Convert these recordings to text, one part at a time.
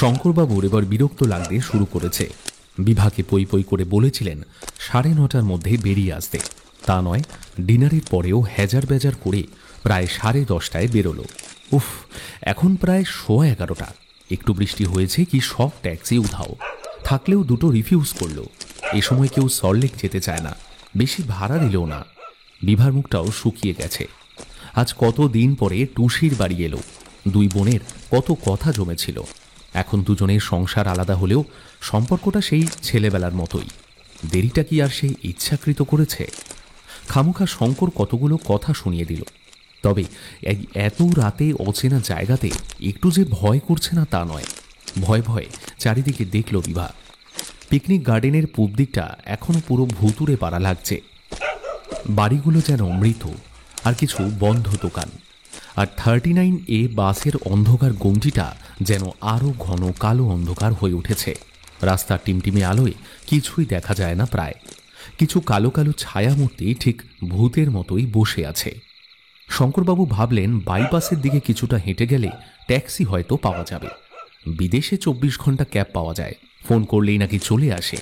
শঙ্করবাবুর এবার বিরক্ত লাগতে শুরু করেছে। বিভাকে পই পই করে বলেছিলেন 9:30টার মধ্যে বেরিয়ে আসতে, তা নয় ডিনারের পরেও হ্যাজার বেজার করে প্রায় 10:30টায় বেরোলো। উফ, এখন প্রায় 11:15। একটু বৃষ্টি হয়েছে কি সব ট্যাক্সি উধাও, থাকলেও দুটো রিফিউজ করলো। এ সময় কেউ সল্টলেক যেতে চায় না, বেশি ভাড়া দিলেও না। বিভার মুখটাও শুকিয়ে গেছে। আজ কত দিন পরে টুসির বাড়ি এলো। দুই বোনের কত কথা জমেছিল। এখন দুজনের সংসার আলাদা হলেও সম্পর্কটা সেই ছেলেবেলার মতোই। দেরিটা কি আর সে ইচ্ছাকৃত করেছে? খামোখা শঙ্কর কতগুলো কথা শুনিয়ে দিল। তবে এত রাতে অচেনা জায়গাতে একটু যে ভয় করছে না তা নয়। ভয় ভয়ে চারিদিকে দেখল বিভা। পিকনিক গার্ডেনের পূব দিকটা এখনো পুরো ভুতুড়ে পাড়া লাগছে। বাড়িগুলো যেন মৃত, আর কিছু বন্ধ দোকান। আর 39A বাসের অন্ধকার গণ্ডিটা যেন আরও ঘন কালো অন্ধকার হয়ে উঠেছে। রাস্তার টিমটিমে আলোয় কিছুই দেখা যায় না প্রায়। কিছু কালো কালো ছায়ামূর্তি ঠিক ভূতের মতোই বসে আছে। শঙ্করবাবু ভাবলেন বাইপাসের দিকে কিছুটা হেঁটে গেলে ট্যাক্সি হয়তো পাওয়া যাবে। বিদেশে 24 ঘন্টা ক্যাব পাওয়া যায়, ফোন করলেই নাকি চলে আসে।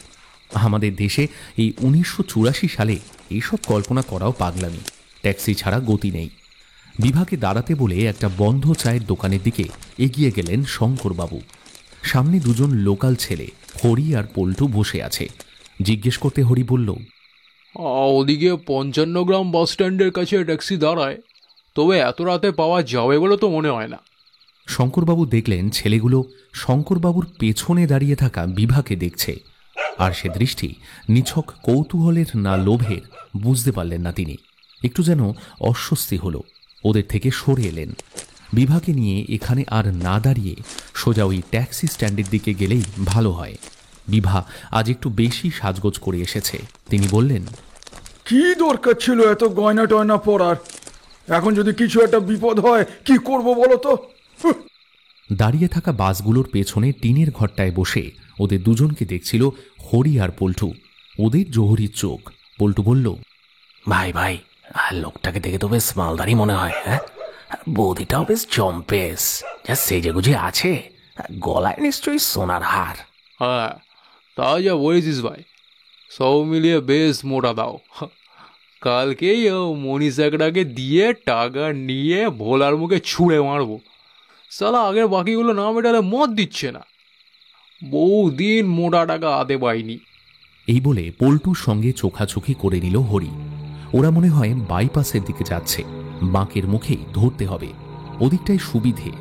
আমাদের দেশে এই 1984 সালে এইসব কল্পনা করাও পাগলামি। ট্যাক্সি ছাড়া গতি নেই। বিভাকে দাঁড়াতে বলে একটা বন্ধ চায়ের দোকানের দিকে এগিয়ে গেলেন শঙ্করবাবু। সামনে দুজন লোকাল ছেলে হরি আর পল্টু বসে আছে। জিজ্ঞেস করতে হরি বলল, ওদিকে 55 গ্রাম বাস স্ট্যান্ডের কাছে ট্যাক্সি দাঁড়ায়, তবে এত রাতে পাওয়া যাবে বলে তো মনে হয় না। শঙ্করবাবু দেখলেন ছেলেগুলো শঙ্করবাবুর পেছনে দাঁড়িয়ে থাকা বিভাকে দেখছে। আর সে দৃষ্টি নিছক কৌতূহলের না লোভের বুঝতে পারলেন না তিনি। একটু যেন অস্বস্তি হলো। ওদের থেকে সরে এলেন। বিভাকে নিয়ে এখানে আর না দাঁড়িয়ে সোজা ওই ট্যাক্সি স্ট্যান্ডের দিকে গেলেই ভালো হয়। বিভা আজ একটু বেশি সাজগোজ করে এসেছে। তিনি বললেন, কি দরকার ছিল এত গয়না টয়না পরার? এখন যদি কিছু একটা বিপদ হয় কি করব বলো তো? দাঁড়িয়ে থাকা বাসগুলোর পেছনে টিনের ঘরটায় বসে ওদের দুজনকে দেখছিল হরি আর পল্টু। ওদের জোহরির চোখ। পল্টু বলল, ভাই ভাই, লোকটাকে দেখে তো বেশ মালদারি মনে হয়। হ্যাঁ, বৌদিটাও বেশ জম্পেস, যা সেজে গুজে আছে। গলায় নিশ্চয়ই সোনার হার। হ্যাঁ, তা যা বলেছিস ভাই, সব মিলিয়ে বেশ মোটা দাও। কালকেই মনীষাকটাকে দিয়ে টাকা নিয়ে ভোলার মুখে ছুঁড়ে মারবো। সালা আগের বাকিগুলো না মেটালে মত দিচ্ছে না। বহুদিন মোটা টাকা হাতে পাইনি। এই বলে পল্টুর সঙ্গে চোখাচোখি করে নিল হরি। ওরা মনে হয় বাইপাসের দিকে যাচ্ছে। বাঁকের মুখেই ধরতে হবে। ওদিকটাই সুবিধে।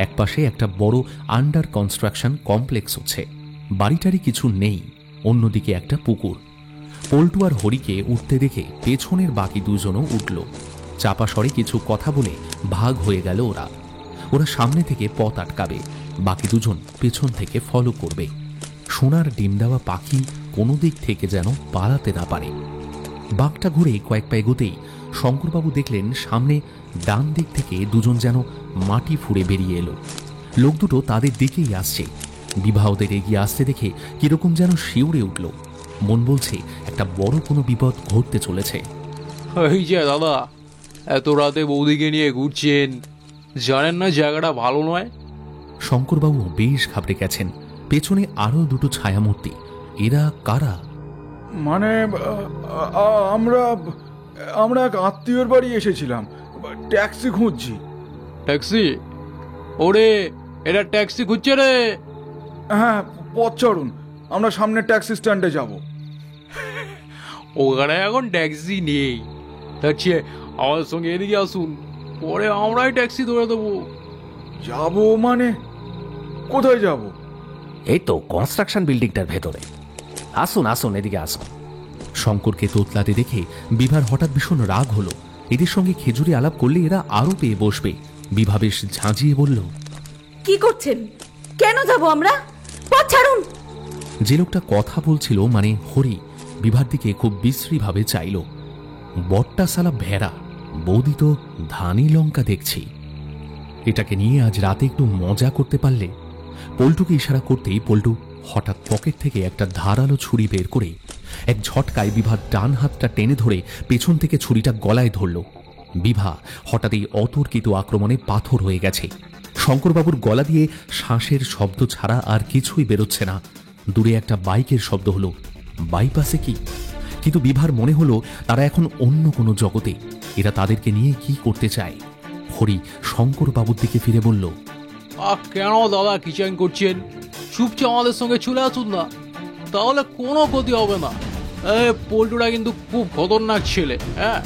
একপাশে একটা বড় আন্ডার কনস্ট্রাকশন কমপ্লেক্স হচ্ছে। বাড়িটারি কিছু নেই। অন্যদিকে একটা পুকুর। পল্টু আর হরিকে উঠতে দেখে পেছনের বাকি দুজনও উঠল। চাপা স্বরে কিছু কথা বলে ভাগ হয়ে গেল ওরা। ওরা সামনে থেকে পথ আটকাবে, বাকি দুজন পেছন থেকে ফলো করবে। সোনার ডিম দেওয়া পাখি কোনো দিক থেকে যেন পালাতে না পারে। বাঘটা ঘুরে কয়েক পা এগোতেই শঙ্করবাবু দেখলেন সামনে ডান দিক থেকে দুজন যেন মাটি ফুঁড়ে বেরিয়ে এলো। লোক দুটো তাদের দিকেই আসছে। বিবাহদের এগিয়ে আসতে দেখে কিরকম যেন শিউরে উঠল। মন বলছে একটা বড় কোনো বিপদ ঘটতে চলেছে। এই যে দাদা, এত রাতে বৌদিকে নিয়ে ঘুরছেন, জানেন না জায়গাটা ভালো নয়? শঙ্করবাবু বেশ ঘাবড়ে গেছেন। পেছনে আরো দুটো ছায়ামূর্তি। এরা কারা? মানে আমরা আমরা এক আত্মীয়র বাড়ি এসেছিলাম, ট্যাক্সি খুঁজছি। ট্যাক্সি? ওরে, এটা ট্যাক্সি খুঁজছে রে। হ্যাঁ, পথ চড়ুন, আমরা সামনে ট্যাক্সি স্ট্যান্ডে যাব। ওখানে এখন ট্যাক্সি নেই। তার চেয়ে আমাদের সঙ্গে এদিকে আসুন, পরে আমরাই ট্যাক্সি ধরে দেবো। যাব মানে? কোথায় যাব? এই তো কনস্ট্রাকশন বিল্ডিংটার ভেতরে। আসুন আসুন, এদিকে আসুন। শঙ্করকে তোতলাতে দেখে বিভার হঠাৎ ভীষণ রাগ হলো। এদের সঙ্গে খেজুরি আলাপ করলে এরা আরো পেয়ে বসবে। বিভা বেশ ঝাঁঝিয়ে বলল, কি করছেন? কেন যাব আমরা? পথ ছাড়ুন। যে লোকটা কথা বলছিল মানে হরি, বিভার দিকে খুব বিশ্রীভাবে চাইল। বট্টা সালা ভেড়া, বৌদি তো ধানি লঙ্কা দেখছি। এটাকে নিয়ে আজ রাতে একটু মজা করতে পারলে। পল্টুকে ইশারা করতেই পল্টু হঠাৎ পকেট থেকে একটা ধারালো ছুরি বের করে এক ঝটকায় বিভার ডান হাতটা টেনে ধরে পেছন থেকে ছুরিটা গলায় ধরল। বিভা হঠাৎ এই অতর্কিত আক্রমণে পাথর হয়ে গেছে। শঙ্করবাবুর গলা দিয়ে শ্বাসের শব্দ ছাড়া আর কিছুই বেরোচ্ছে না। দূরে একটা বাইকের শব্দ হলো। বাইপাসে কি? কিন্তু বিভার মনে হলো তারা এখন অন্য কোনো জগতে। এরা তাদেরকে নিয়ে কি করতে চায়? হরি শঙ্করবাবুর দিকে ফিরে বলল, কেন দাদা কিচেন করছেন? চুপচাপ আমাদের সঙ্গে চলে আসুন না, তাহলে কোনো ক্ষতি হবে না। পল্টুটা কিন্তু খুব খতরনাক ছেলে। হ্যাঁ,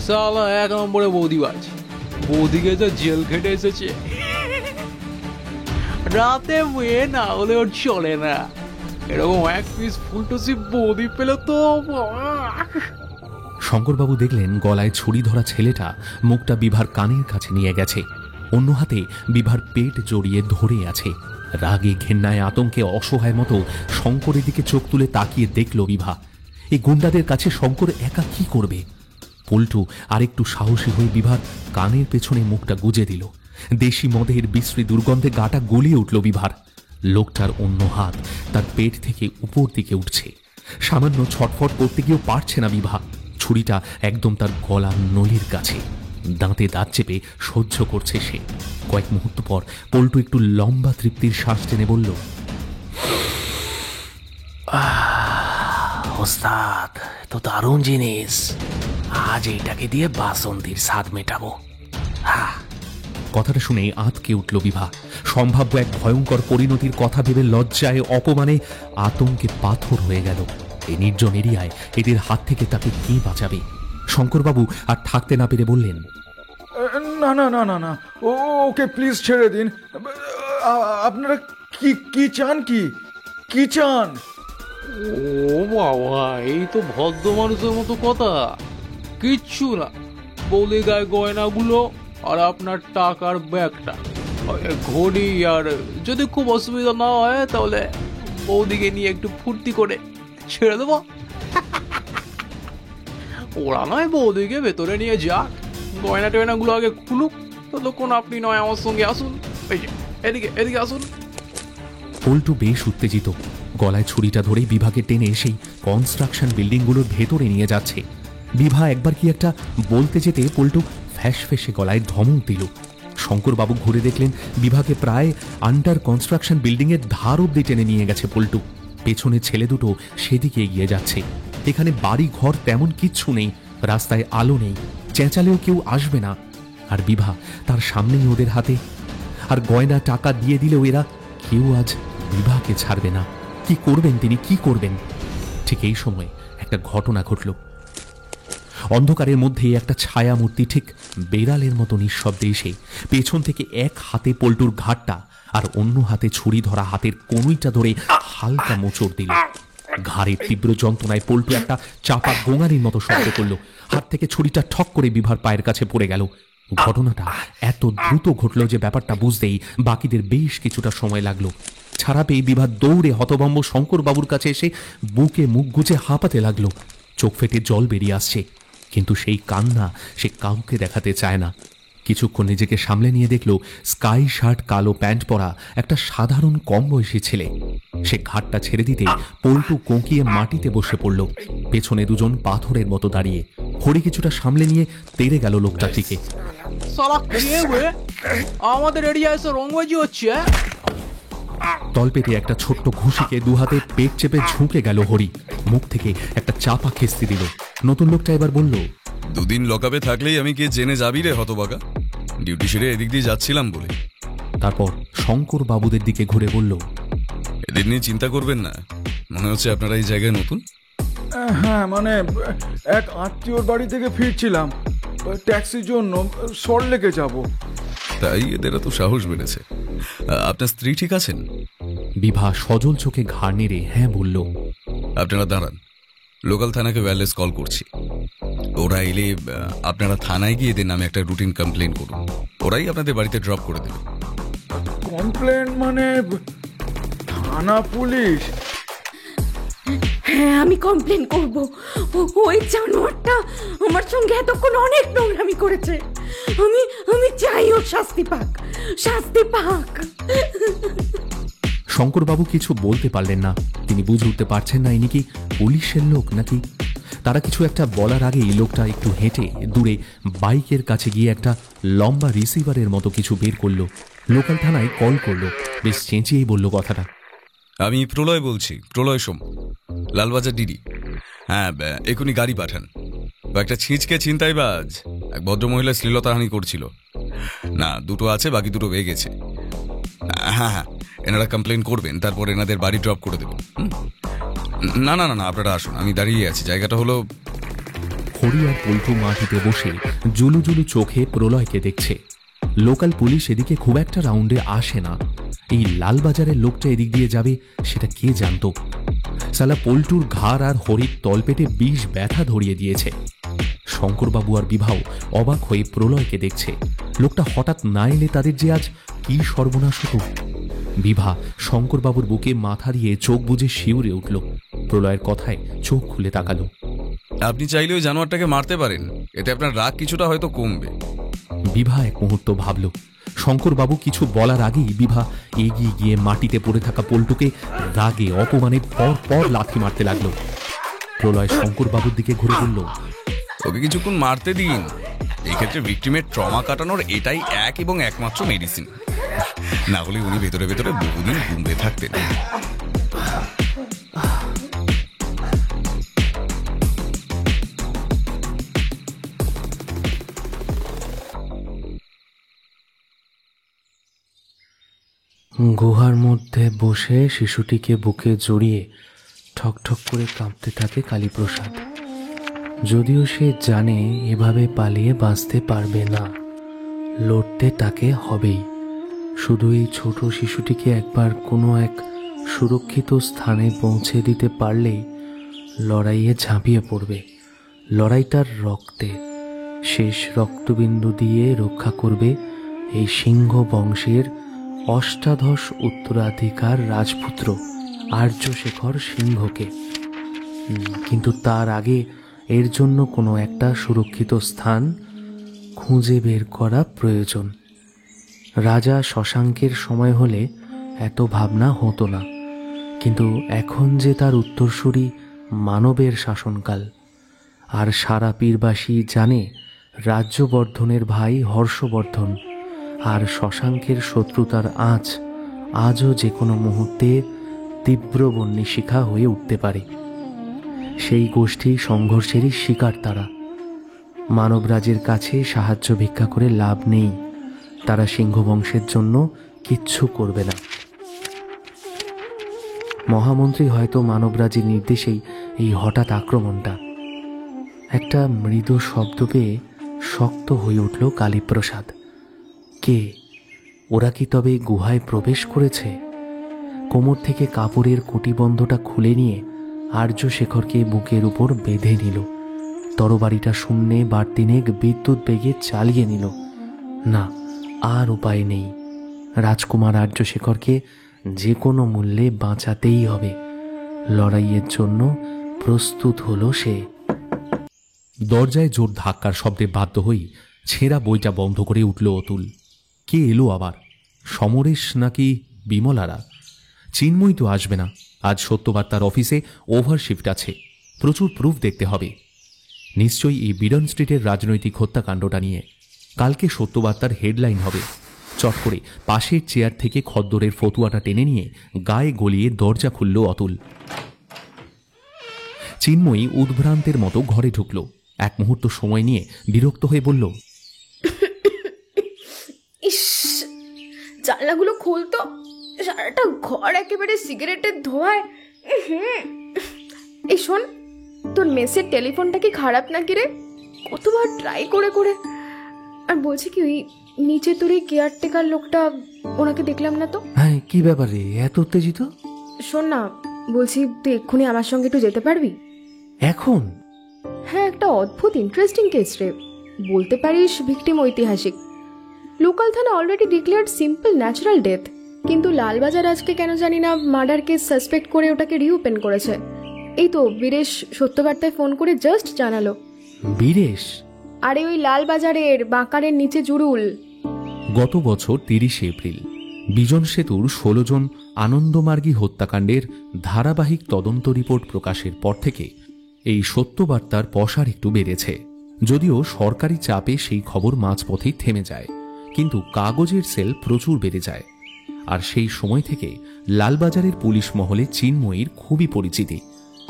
সালা 1 নম্বরে বৌদিবাজ। বৌদিকে তো জেল খেটে এসেছে। রাতে মেয়ে না হলে ওর চলে না। এরকম 1 পিস ফুলটুসি বৌদি পেলে তো। শঙ্করবাবু দেখলেন গলায় ছুরি ধরা ছেলেটা মুখটা বিভার কানের কাছে নিয়ে গেছে। অন্য হাতে বিভার পেট জড়িয়ে ধরে আছে। রাগে ঘেন্নায় আতঙ্কে অসহায় মতো শঙ্করের দিকে চোখ তুলে তাকিয়ে দেখল বিভা। এই গুন্ডাদের কাছে শঙ্কর একা কি করবে? পল্টু আরেকটু সাহসী হয়ে বিভার কানের পেছনে মুখটা গুজে দিল। দেশি মদের বিশ্রী দুর্গন্ধে গাটা গলিয়ে উঠল বিভার। লোকটার অন্য হাত তার পেট থেকে উপর দিকে উঠছে। সামান্য ছটফট করতে গিয়েও পারছে না বিভা। ছুরিটা একদম তার গলার নলির কাছে। দাঁতে দাঁত চেপে সহ্য করছে সে। কয়েক মুহূর্ত পর পল্টু একটু লম্বা তৃপ্তির শ্বাস টেনে বলল, ওস্তাদ তো দারুণ জিনিস, আজ এইটাকে দিয়ে বাসন্তীর স্বাদ মেটাবো। কথাটা শুনে আঁতকে উঠল বিভা। সম্ভাব্য এক ভয়ঙ্কর পরিণতির কথা ভেবে লজ্জায় অপমানে আতঙ্কে পাথর হয়ে গেল। এই নির্জন এরিয়ায় এদের হাত থেকে তাকে কে বাঁচাবে? শঙ্করবাবু আর থাকতে না পেরে বললেন, না না না না না, ওকে প্লিজ ছেড়ে দিন। আপনারা কি চান? কি চান? ও বাবা, এই তো ভদ্র মানুষের মতো কথা। কিচ্ছু না, বৌদি গায়ে গয়নাগুলো আর আপনার টাকার ব্যাগটা, ঘড়ি, আর যদি খুব অসুবিধা না হয় তাহলে বৌদিকে নিয়ে একটু ফুর্তি করে ছেড়ে দেবো। ওরা নয় বৌদিকে ভেতরে নিয়ে যাক, গয়না টয়নাগুলো আগে খুলুক, ততক্ষণ আপনি নয় আমার সঙ্গে আসুন। এই যে এদিকে আসুন। পল্টু বেশ উত্তেজিত। গলায় ছুরিটা ধরে বিভাকে টেনে সেই কনস্ট্রাকশন বিল্ডিংগুলোর ভেতরে নিয়ে যাচ্ছে। বিভা একবার কি একটা বলতে যেতে পল্টু ফ্যাস ফেসে গলায় ধমক দিল। শঙ্করবাবু ঘুরে দেখলেন বিভাকে প্রায় আন্ডার কনস্ট্রাকশন বিল্ডিংয়ের ধার অব্দি টেনে নিয়ে গেছে পল্টু। পেছনে ছেলে দুটো সেদিকে এগিয়ে যাচ্ছে। এখানে বাড়ি ঘর তেমন কিচ্ছু নেই, রাস্তায় আলো নেই, চেঁচালেও কেউ আসবে না। আর বিভা তার সামনেই ওদের হাতে। আর গয়না টাকা দিয়ে দিলেও এরা কেউ আজ বিভাকে ছাড়বে না। কি করবেন তিনি, কি করবেন? ঠিক এই সময় একটা ঘটনা ঘটল। অন্ধকারের মধ্যে একটা ছায়া মূর্তি ঠিক বেড়ালের মতো নিঃশব্দে এসে পেছন থেকে এক হাতে পল্টুর ঘাটটা আর অন্য হাতে ছুরি ধরা হাতের কনুইটা ধরে হালকা মোচড় দিল। ঘাড়ের তীব্র যন্ত্রণায় পল্টু একটা চাপা গোঙানির মতো শব্দ করল। হাত থেকে ছুরিটা ঠক করে বিভার পায়ের কাছে পড়ে গেল। ঘটনাটা এত দ্রুত ঘটল যে ব্যাপারটা বুঝতেই বাকিদের বেশ কিছুটা সময় লাগলো। ছাড়া পেয়ে বিভা দৌড়ে হতভম্ব শঙ্করবাবুর কাছে এসে বুকে মুখ গুজে হাঁপাতে লাগলো। চোখ ফেটে জল বেরিয়ে আসছে, কিন্তু সেই কান্না সে কাউকে দেখাতে চায় না। কিছুক্ষণ নিজেকে সামলে নিয়ে দেখল স্কাই শার্ট, কালো প্যান্ট পরা একটা সাধারণ কম বয়সী ছেলে। সে ঘাটটা ছেড়ে দিতেই পল্টু কোঁকিয়ে মাটিতে বসে পড়ল। পেছনে দুজন পাথরের মতো দাঁড়িয়ে। হরি কিছুটা সামলে নিয়ে তেড়ে গেল লোকটার দিকে। আমাদের এরিয়ায় এসে রংবাজি হচ্ছে। তলপেটে একটা ছোট্ট ঘুষিকে দুহাতে পেট চেপে ঝুঁকে গেল হরি। মুখ থেকে একটা চাপা খেস্তি দিল। নতুন লোকটা এবার বলল, 2 দিন লকআপে থাকলেই আমি কে জেনে যাবি রে হতবাগা, ডিউটি সেরে এদিক দিয়ে যাচ্ছিলাম বলে। তারপর শঙ্কর বাবুদের দিকে ঘুরে বলল, এদের নিয়ে চিন্তা করবেন না, মনে হচ্ছে আপনারা এই জায়গায় নতুন। হ্যাঁ, মানে এক আত্মীয়র বাড়ি থেকে ফিরছিলাম, ট্যাক্সির জন্য সল্টলেকে যাব। তাই এদের এত সাহস বেড়েছে। আপনার স্ত্রী ঠিক আছেন? বিভা সজল চোখে ঘাড় নেড়ে হ্যাঁ বলল। আপনারা দাঁড়ান, লোকাল থানাকে ওয়্যারলেস কল করছি। ওরা এলে আপনারা থানায় গিয়ে এদের নামে একটা রুটিন কমপ্লেন করুন, ওরাই আপনাদের বাড়িতে ড্রপ করে দেবে। কমপ্লেন মানে থানা, পুলিশ? হ্যাঁ, আমি কমপ্লেন করব। ওই জানোয়ারটা আমার সঙ্গে এতক্ষণ অনেক নোংরামি করেছে। আমি চাই ওর শাস্তি পাক। শঙ্করবাবু কিছু বলতে পারলেন না। তিনি বুঝে উঠতে পারছেন না ইনি কি পুলিশের লোক নাকি তারা কিছু একটা বলার আগেই লোকটা একটু হেঁটে দূরে বাইকের কাছে গিয়ে একটা লম্বা রিসিভারের মতো কিছু বের করলো। লোকাল থানায় কল করলো, বেশ চেঁচিয়েই বলল কথাটা। আমি প্রলয় বলছি, প্রলয় সোম, লালবাজার ডিডি। হ্যাঁ, এখনই গাড়ি পাঠান। একটা ছিঁচকে ছিনতাইবাজ এক ভদ্রমহিলা শ্লীলতাহানি করছিল। না, দুটো আছে, বাকি দুটো পেয়ে গেছে। হ্যাঁ হ্যাঁ, এনারা কমপ্লেন করবেন, তারপর এনাদের বাড়ি ড্রপ করে দেবেন। না না না না, আপনারা আসুন, আমি দাঁড়িয়ে আছি। জায়গাটা হলো হরি আর পল্টু মাটিতে বসে জুলু জুলু চোখে প্রলয়কে দেখছে। লোকাল পুলিশ এদিকে খুব একটা রাউন্ডে আসে না। এই লালবাজারের লোকটা এদিক দিয়ে যাবে সেটা কে জানতো? সালা পল্টুর ঘাড় আর হরির তলপেটে বিষ ব্যথা ধরিয়ে দিয়েছে। শঙ্করবাবু আর বিভাও অবাক হয়ে প্রলয়কে দেখছে। লোকটা হঠাৎ না এলে তাদের যে আজ কি সর্বনাশ হতো। বিভা শঙ্করবাবুর বুকে মাথা দিয়ে চোখ বুজে শিউরে উঠল। প্রলয়ের কথায় চোখ খুলে তাকালো। আপনি চাইলে ওই জানোয়ারটাকে মারতে পারেন, এতে আপনার রাগ কিছুটা হয়তো কমবে। বিভা এক মুহূর্ত ভাবল। শঙ্করবাবু কিছু বলার আগেই বিভা এগিয়ে গিয়ে মাটিতে পড়ে থাকা পল্টুকে রাগে অপমানে পর পর লাথি মারতে লাগলো। প্রলয় শঙ্করবাবুর দিকে ঘুরে বলল, ওকে কিছুক্ষণ মারতে দিন। এই ক্ষেত্রে ভিক্টিমের ট্রমা কাটানোর এটাই এক এবং একমাত্র মেডিসিন। না হলে উনি ভেতরে ভেতরে বহুদিন ঘুমতে থাকতেন। গুহার মধ্যে বসে শিশুটিকে বুকে জড়িয়ে ঠকঠক করে কাঁপতে থাকে কালীপ্রসাদ। যদিও সে জানে এভাবে পালিয়ে বাঁচতে পারবে না, লড়তে তাকে হবেই। শুধু এই ছোট শিশুটিকে একবার কোনো এক সুরক্ষিত স্থানে পৌঁছে দিতে পারলেই লড়াইয়ে ঝাঁপিয়ে পড়বে। লড়াইটার রক্তে শেষ রক্তবিন্দু দিয়ে রক্ষা করবে এই সিংহ বংশের অষ্টাদশ উত্তরাধিকার রাজপুত্র আর্যশেখর সিংহকে। কিন্তু তার আগে এর জন্য কোনো একটা সুরক্ষিত স্থান খুঁজে বের করা প্রয়োজন। রাজা শশাঙ্কের সময় হলে এত ভাবনা হতো না, কিন্তু এখন যে তার উত্তরসূরি মানবের শাসনকাল, আর সারা পীরবাসী জানে রাজ্যবর্ধনের ভাই হর্ষবর্ধন আর শশাঙ্কের শত্রুতার আঁচ আজও যে কোনো মুহূর্তে তীব্র বহ্নিশিখা হয়ে উঠতে পারে। সেই গোষ্ঠী সংঘর্ষেরই শিকার তারা। মানবরাজের কাছে সাহায্য ভিক্ষা করে লাভ নেই, তারা সিংহবংশের জন্য কিচ্ছু করবে না। মহামন্ত্রী হয়তো মানবরাজের নির্দেশেই এই হঠাৎ আক্রমণটা। একটা মৃদু শব্দ পেয়ে শক্ত হয়ে উঠল কালীপ্রসাদ। কে? ওরা কি তবে গুহায় প্রবেশ করেছে? কোমর থেকে কাপড়ের কটিবন্ধটা খুলে নিয়ে আর্যশেখরকে বুকের উপর বেঁধে নিল। তরবারিটা শূন্যে বাড়তিনেক বিদ্যুৎ বেগে চালিয়ে নিল। না, আর উপায় নেই। রাজকুমার আর্যশেখরকে যে কোনো মূল্যে বাঁচাতেই হবে। লড়াইয়ের জন্য প্রস্তুত হলো সে। দরজায় জোর ধাক্কার শব্দে বাধ্য হই ছেঁড়া বইটা বন্ধ করে উঠল অতুল। কে এলো আবার? সমরেশ নাকি বিমলারা? চিন্ময় তো আসবে না। আজ সত্যবার্তার অফিসে ওভারশিফট আছে, প্রচুর প্রুফ দেখতে হবে। নিশ্চয়ই এই বিডন স্ট্রিটের রাজনৈতিক হত্যাকাণ্ডটা নিয়ে কালকে সত্যবার্তার হেডলাইন হবে। চট করে পাশের চেয়ার থেকে খদ্দরের ফতুয়াটা টেনে নিয়ে গায়ে গলিয়ে দরজা খুলল অতুল। চিন্ময়ী উদ্ভ্রান্তের মতো ঘরে ঢুকল। এক মুহূর্ত সময় নিয়ে বিরক্ত হয়ে বলল, ইস, জানলাগুলো খুলতো, সারাটা ঘর একেবারে সিগারেটের ধোঁয়ায়। এই শোন, তোর মেসের টেলিফোনটা কি খারাপ নাকি রে? কতবার ট্রাই করে করে। আর বলছি কি, ওই নিচে তোর এই কেয়ারটেকার লোকটা, ওনাকে দেখলাম না তো। হ্যাঁ, কি ব্যাপারে এত উত্তেজিত? শোন না, বলছি তুই এক্ষুনি আমার সঙ্গে একটু যেতে পারবি? এখন? হ্যাঁ, একটা অদ্ভুত ইন্টারেস্টিং কেস রে। বলতে পারিস ভিকটিম ঐতিহাসিক। লোকাল থানা already declared simple natural death, কিন্তু লালবাজার আজকে কেন জানি না মার্ডার কেস সাসপেক্ট করে ওটাকে রিওপেন করেছে। এই তো বীরেশ সত্যবার্তায় ফোন করে জাস্ট জানালো। বীরেশ? আরে ওই লালবাজারের বাঁকারের নিচে জুড়ুল। গত বছর 30 এপ্রিল বিজন সেতুর 16 জন আনন্দমার্গী হত্যাকাণ্ডের ধারাবাহিক তদন্ত রিপোর্ট প্রকাশের পর থেকে এই সত্যবার্তার পসার একটু বেড়েছে, যদিও সরকারি চাপে সেই খবর মাঝপথেই থেমে যায়, কিন্তু কাগজের সেল প্রচুর বেড়ে যায়। আর সেই সময় থেকে লালবাজারের পুলিশ মহলে চিন্ময়ীর খুবই পরিচিতি।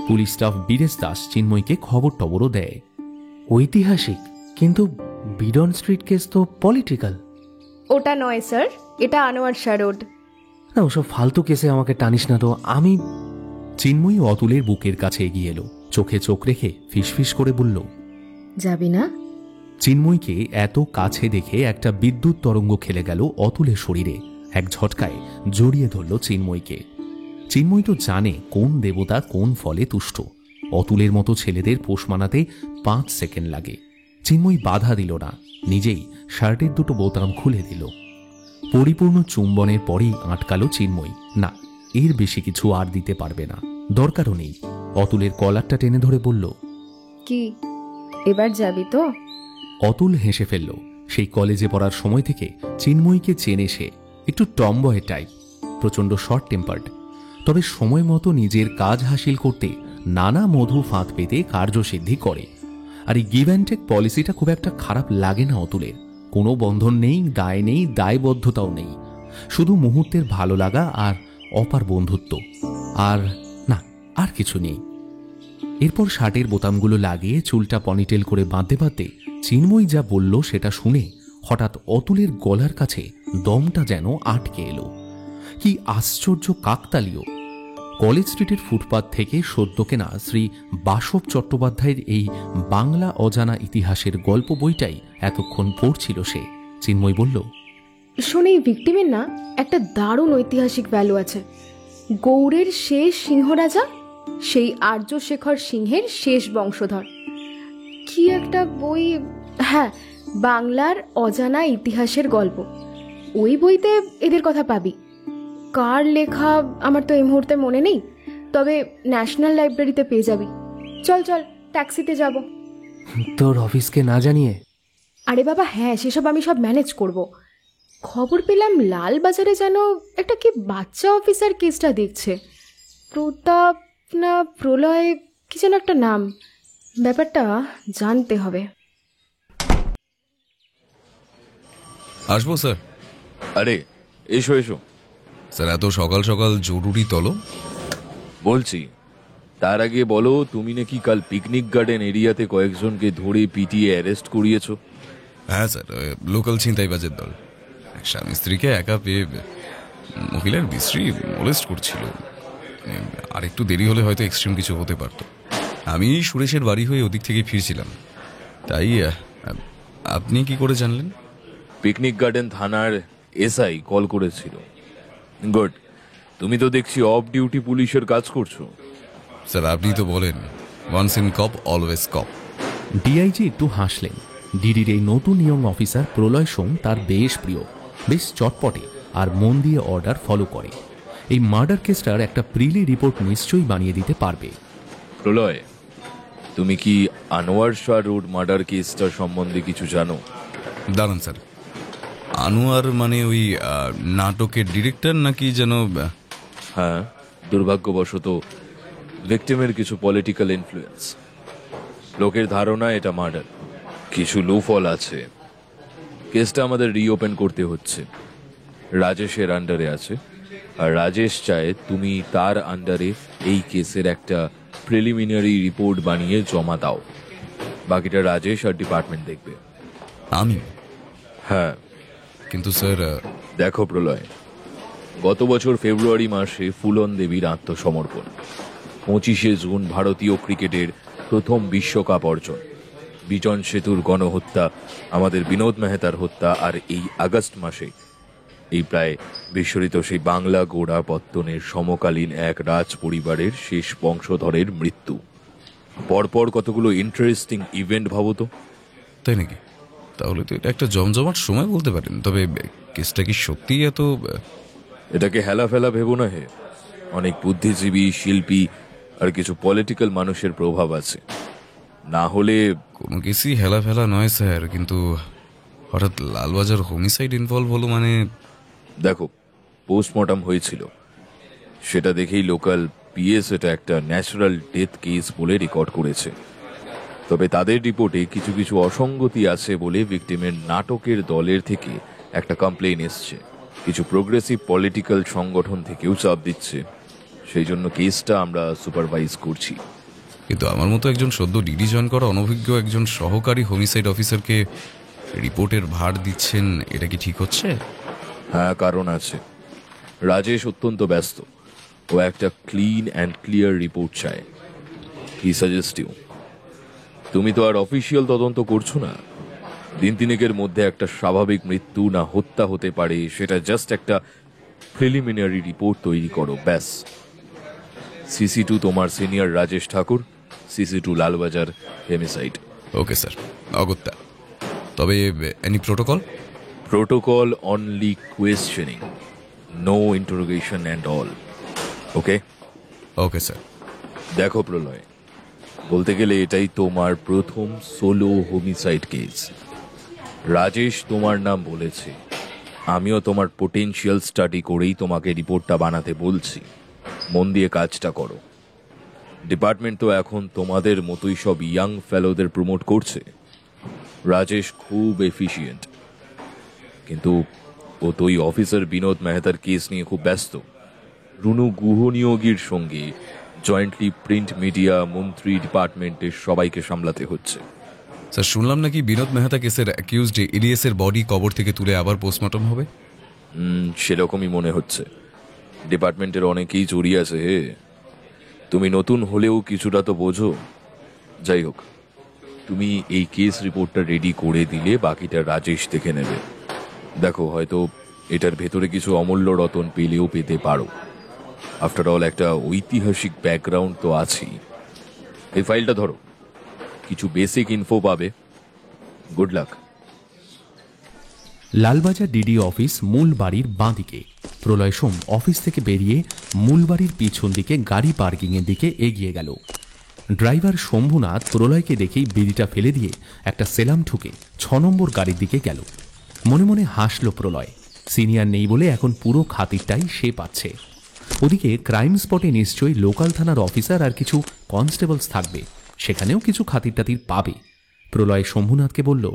পুলিশ স্টাফ বীরেশ দাস চিন্ময়ীকে খবর টবরও দেয়। ঐতিহাসিক, কিন্তু বিডন স্ট্রিট কেস তো পলিটিক্যাল। ওটা নয় স্যার, এটা আনোয়ার শাহ রোড। না, ওসব ফালতু কেসে আমাকে টানিস না তো। আমি চিন্ময়ী অতুলের বুকের কাছে এগিয়ে এলো, চোখে চোখ রেখে ফিসফিস করে বলল, যাবি না? চিন্ময়ীকে এত কাছে দেখে একটা বিদ্যুৎ তরঙ্গ খেলে গেল অতুলের শরীরে। এক ঝটকায় জড়িয়ে ধরল চিন্ময়ীকে। চিন্ময়ী তো জানে কোন দেবতা কোন ফলে তুষ্ট। অতুলের মতো ছেলেদের পোষ মানাতে 5 সেকেন্ড লাগে। চিন্ময়ী বাধা দিল না, নিজেই শার্টের দুটো বোতাম খুলে দিল। পরিপূর্ণ চুম্বনের পরেই আটকালো চিন্ময়ী। না, এর বেশি কিছু আর দিতে পারবে না, দরকারও নেই। অতুলের কলারটা টেনে ধরে বলল, কি এবার যাবি তো? অতুল হেসে ফেলল। সেই কলেজে পড়ার সময় থেকে চিন্ময়ীকে চেনে সে। একটু টমবয় টাইপ, প্রচণ্ড শর্ট টেম্পার্ড, তবে সময় মতো নিজের কাজ হাসিল করতে নানা মধু ফাঁদ পেতে কার্যসিদ্ধি করে। আর এই গিভ অ্যান্ড টেক পলিসিটা খুব একটা খারাপ লাগে না অতুলের। কোনো বন্ধন নেই, দায় নেই, দায়বদ্ধতাও নেই, শুধু মুহূর্তের ভালো লাগা আর অপার বন্ধুত্ব। আর না, আর কিছু নেই। এরপর শার্টের বোতামগুলো লাগিয়ে চুলটা পনিটেল করে বাঁধতে বাঁধতে চিন্ময়ী যা বলল সেটা শুনে হঠাৎ অতুলের গলার কাছে দমটা যেন আটকে এলো। কি আশ্চর্য কাকতালীয়! কলেজ স্ট্রিটের ফুটপাত থেকে সদ্য কেনা শ্রী বাসব চট্টোপাধ্যায়ের এই বাংলা অজানা ইতিহাসের গল্প বইটাই এতক্ষণ পড়ছিল সে। চিন্ময়ী বলল, শোন, এই ভিক্টিমের না একটা দারুণ ঐতিহাসিক ভ্যালু আছে। গৌড়ের শেষ সিংহরাজা, সেই আর্যশেখর সিংহের শেষ বংশধর। কি একটা বই, হ্যাঁ, বাংলার অজানা ইতিহাসের গল্প। ওই বইতে এদের কথা পাবি। কার লেখা আমার তো এই মুহূর্তে মনে নেই, তবে ন্যাশনাল লাইব্রেরিতে পেয়ে যাবি। চল চল, ট্যাক্সিতে যাব। তোর অফিসকে না জানিয়ে? আরে বাবা হ্যাঁ, সেসব আমি সব ম্যানেজ করব। খবর পেলাম লালবাজারে যেন একটা কি বাচ্চা অফিসার কেসটা দেখছে। প্রতাপ না প্রলয়, কি যেন একটা নাম। ব্যাপারটা জানতে হবে। আসবো স্যার? আরে এসো এসো। স্যার, এত সকাল সকাল জরুরি তলব? বলছি, তার আগে বলো, তুমি নাকি কাল পিকনিক গার্ডেন এরিয়াতে কয়েকজনকে ধরে পিটিয়ে অ্যারেস্ট করিয়েছো? হ্যাঁ স্যার, লোকাল ছিনতাইবাজের দল স্বামী স্ত্রীকে একা পেয়ে মহিলার বিশ্রী মোলেস্ট করছিল। আর একটু দেরি হলে হয়তো এক্সট্রিম কিছু হতে পারত। আমি সুরেশের বাড়ি হয়ে ওদিক থেকে ফিরছিলাম, তাই আপনি কি করে জানলেন? পিকনিক গার্ডেন থানার এসআই কল করেছিল। গুড, তুমি তো দেখছি অফ ডিউটি পুলিশের কাজ করছো। স্যার, আপনি তো বলেন once in cop always cop. DIG একটু হাসলেন। ডিডির এই নতুন ইয়ং অফিসার প্রলয় সোম তার বেশ প্রিয়, বেশ চটপটে আর মন দিয়ে অর্ডার ফলো করে। এই মার্ডার কেসটার একটা প্রিলি রিপোর্ট নিশ্চয়ই বানিয়ে দিতে পারবে। প্রলয়, তুমি কি আনোয়ার শাহ রোড মার্ডার কেসটার সম্বন্ধে কিছু জানো? দাঁড়ান স্যার, আনোয়ার মানে ওই নাটকের ডিরেক্টর নাকি যেন? হ্যাঁ, দুর্ভাগ্যবশত ভিকটিমের কিছু পলিটিক্যাল ইনফ্লুয়েন্স। লোকের ধারণা এটা মার্ডার। কিছু লুফল আছে। কেসটা আমাদের রিওপেন করতে হচ্ছে। রাজেশের আন্ডারে আছে, আর রাজেশ চায় তুমি তার আন্ডারে এই কেসের একটা প্রিলিমিনারি রিপোর্ট বানিয়ে জমা দাও। বাকিটা রাজেশ আর ডিপার্টমেন্ট দেখবে। আমি? হ্যাঁ। কিন্তু স্যার, দেখো প্রলয়, গত বছর ফেব্রুয়ারি মাসে ফুলন দেবীর আত্মসমর্পণ, 25শে জুন ভারতীয় ক্রিকেটের প্রথম বিশ্বকাপ অর্জন, বিজন সেতুর গণহত্যা, আমাদের বিনোদ মেহতার হত্যা, আর এই আগস্ট মাসে এই প্রায় বিস্মৃত সেই বাংলা গোড়া পত্তনের সমকালীন এক রাজ পরিবারের শেষ বংশধরের মৃত্যু। পরপর কতগুলো ইন্টারেস্টিং ইভেন্ট ভাবো তো। তাই নাকি? তাহলে তো এটা একটা জমজমাট সময় বলতে পারেন। তবে কেসটা কি সত্যিই এত? এটাকে হেলা ফেলা ভেবো না হে। অনেক বুদ্ধিজীবী, শিল্পী আর কিছু পলিটিক্যাল মানুষের প্রভাব আছে। না হলে কোনো কেসই হেলা ফেলা নয় স্যার, কিন্তু হঠাৎ লালবাজার হোমিসাইড ইনভলভ হলো মানে? দেখো, পোস্টমর্টম হয়েছিল, সেটা দেখেই লোকাল পিএস এটা একটা ন্যাচারাল ডেথ কেস বলে রেকর্ড করেছে। তবে তাদের রিপোর্টে কিছু কিছু অসঙ্গতি আছে বলে ভিকটিমের নাটকের দলের থেকে একটা কমপ্লেইন এসছে। কিছু প্রোগ্রেসিভ পলিটিক্যাল সংগঠন থেকেও চাপ দিচ্ছে, সেই জন্য কেসটা আমরা সুপারভাইজ করছি। কিন্তু আমার মতো একজন সদ্য ডিডি জয়েন করা অনভিজ্ঞ একজন সহকারী হোমিসাইড অফিসারকে রিপোর্টের ভার দিচ্ছেন, এটা কি ঠিক হচ্ছে? হ্যাঁ, কারণ আছে। রাজেশ অত্যন্ত ব্যস্ত, ও একটা ক্লিন অ্যান্ড ক্লিয়ার রিপোর্ট চায়। হি সাজেস্ট ইউ, তুমি তো আর অফিসিয়াল তদন্ত করছো না। দিন তিনেকের মধ্যে একটা স্বাভাবিক মৃত্যু না হত্যা হতে পারে, সেটা জাস্ট একটা প্রিলিমিনারি রিপোর্ট তৈরি করো, ব্যাস। CC2 তোমার senior Rajesh Thakur, CC2 Lalbazar homicide. Okay sir, অগত্যা। তবে any protocol? Protocol only questioning, no interrogation and all. Okay? Okay sir. দেখো প্রলয়, বলতে গেলে এটাই তোমার প্রথম সোলো হোমিসাইড কেস। রাজেশ তোমার নাম বলেছে, আমিও তোমার পোটেনশিয়াল স্টাডি করেই তোমাকে রিপোর্টটা বানাতে বলছি। মন দিয়ে কাজটা করো। ডিপার্টমেন্ট তো এখন তোমাদের মতোই সব ইয়াং ফেলোদের প্রমোট করছে। রাজেশ খুব এফিশিয়েন্ট, কিন্তু ও তো ওই অফিসার বিনোদ মেহতার কেস নিয়ে খুব ব্যস্ত। রুনু গুহনিয়োগীর সঙ্গে জয়েন্টলি প্রিন্ট মিডিয়া, মন্ত্রী, ডিপার্টমেন্টের সবাইকে সামলাতে হচ্ছে। স্যার, শুনলাম নাকি বিনোদ মেহতা কেসের অ্যাকিউজড ইলিয়াসের বডি কবর থেকে তুলে আবার পোস্টমর্টম হবে। সেরকমই মনে হচ্ছে। ডিপার্টমেন্টের অনেকেই জড়িয়ে আছে। তুমি নতুন হলেও কিছুটা তো বোঝো। যাই হোক, তুমি এই কেস রিপোর্টটা রেডি করে দিলে বাকিটা রাজেশ দেখে নেবে। দেখো, হয়তো এটার ভেতরে কিছু অমূল্য রতন পেলেও পেতে পারো। আফটার অল একটা ঐতিহাসিক ব্যাকগ্রাউন্ড তো আছেই। এই ফাইলটা ধরো, কিছু বেসিক ইনফো পাবে। Good luck. Lalbazar DD office মূল বাড়ির বাঁ দিকে। প্রলয় সোম অফিস থেকে বেরিয়ে মূল বাড়ির পিছন দিকে গাড়ি পার্কিংয়ের দিকে এগিয়ে গেল। ড্রাইভার শম্ভুনাথ প্রলয়কে দেখেই বিড়িটা ফেলে দিয়ে একটা সেলাম ঠুকে 6 নম্বর গাড়ির দিকে গেল। মনে মনে হাসল প্রলয়। সিনিয়র নেই বলে এখন পুরো খাতিরটাই সে পাচ্ছে। ওদিকে ক্রাইম স্পটে নিশ্চয়ই লোকাল থানার অফিসার আর কিছু কনস্টেবলস থাকবে, সেখানেও কিছু খাতির টাতির পাবে। প্রলয় শম্ভুনাথকে বলল,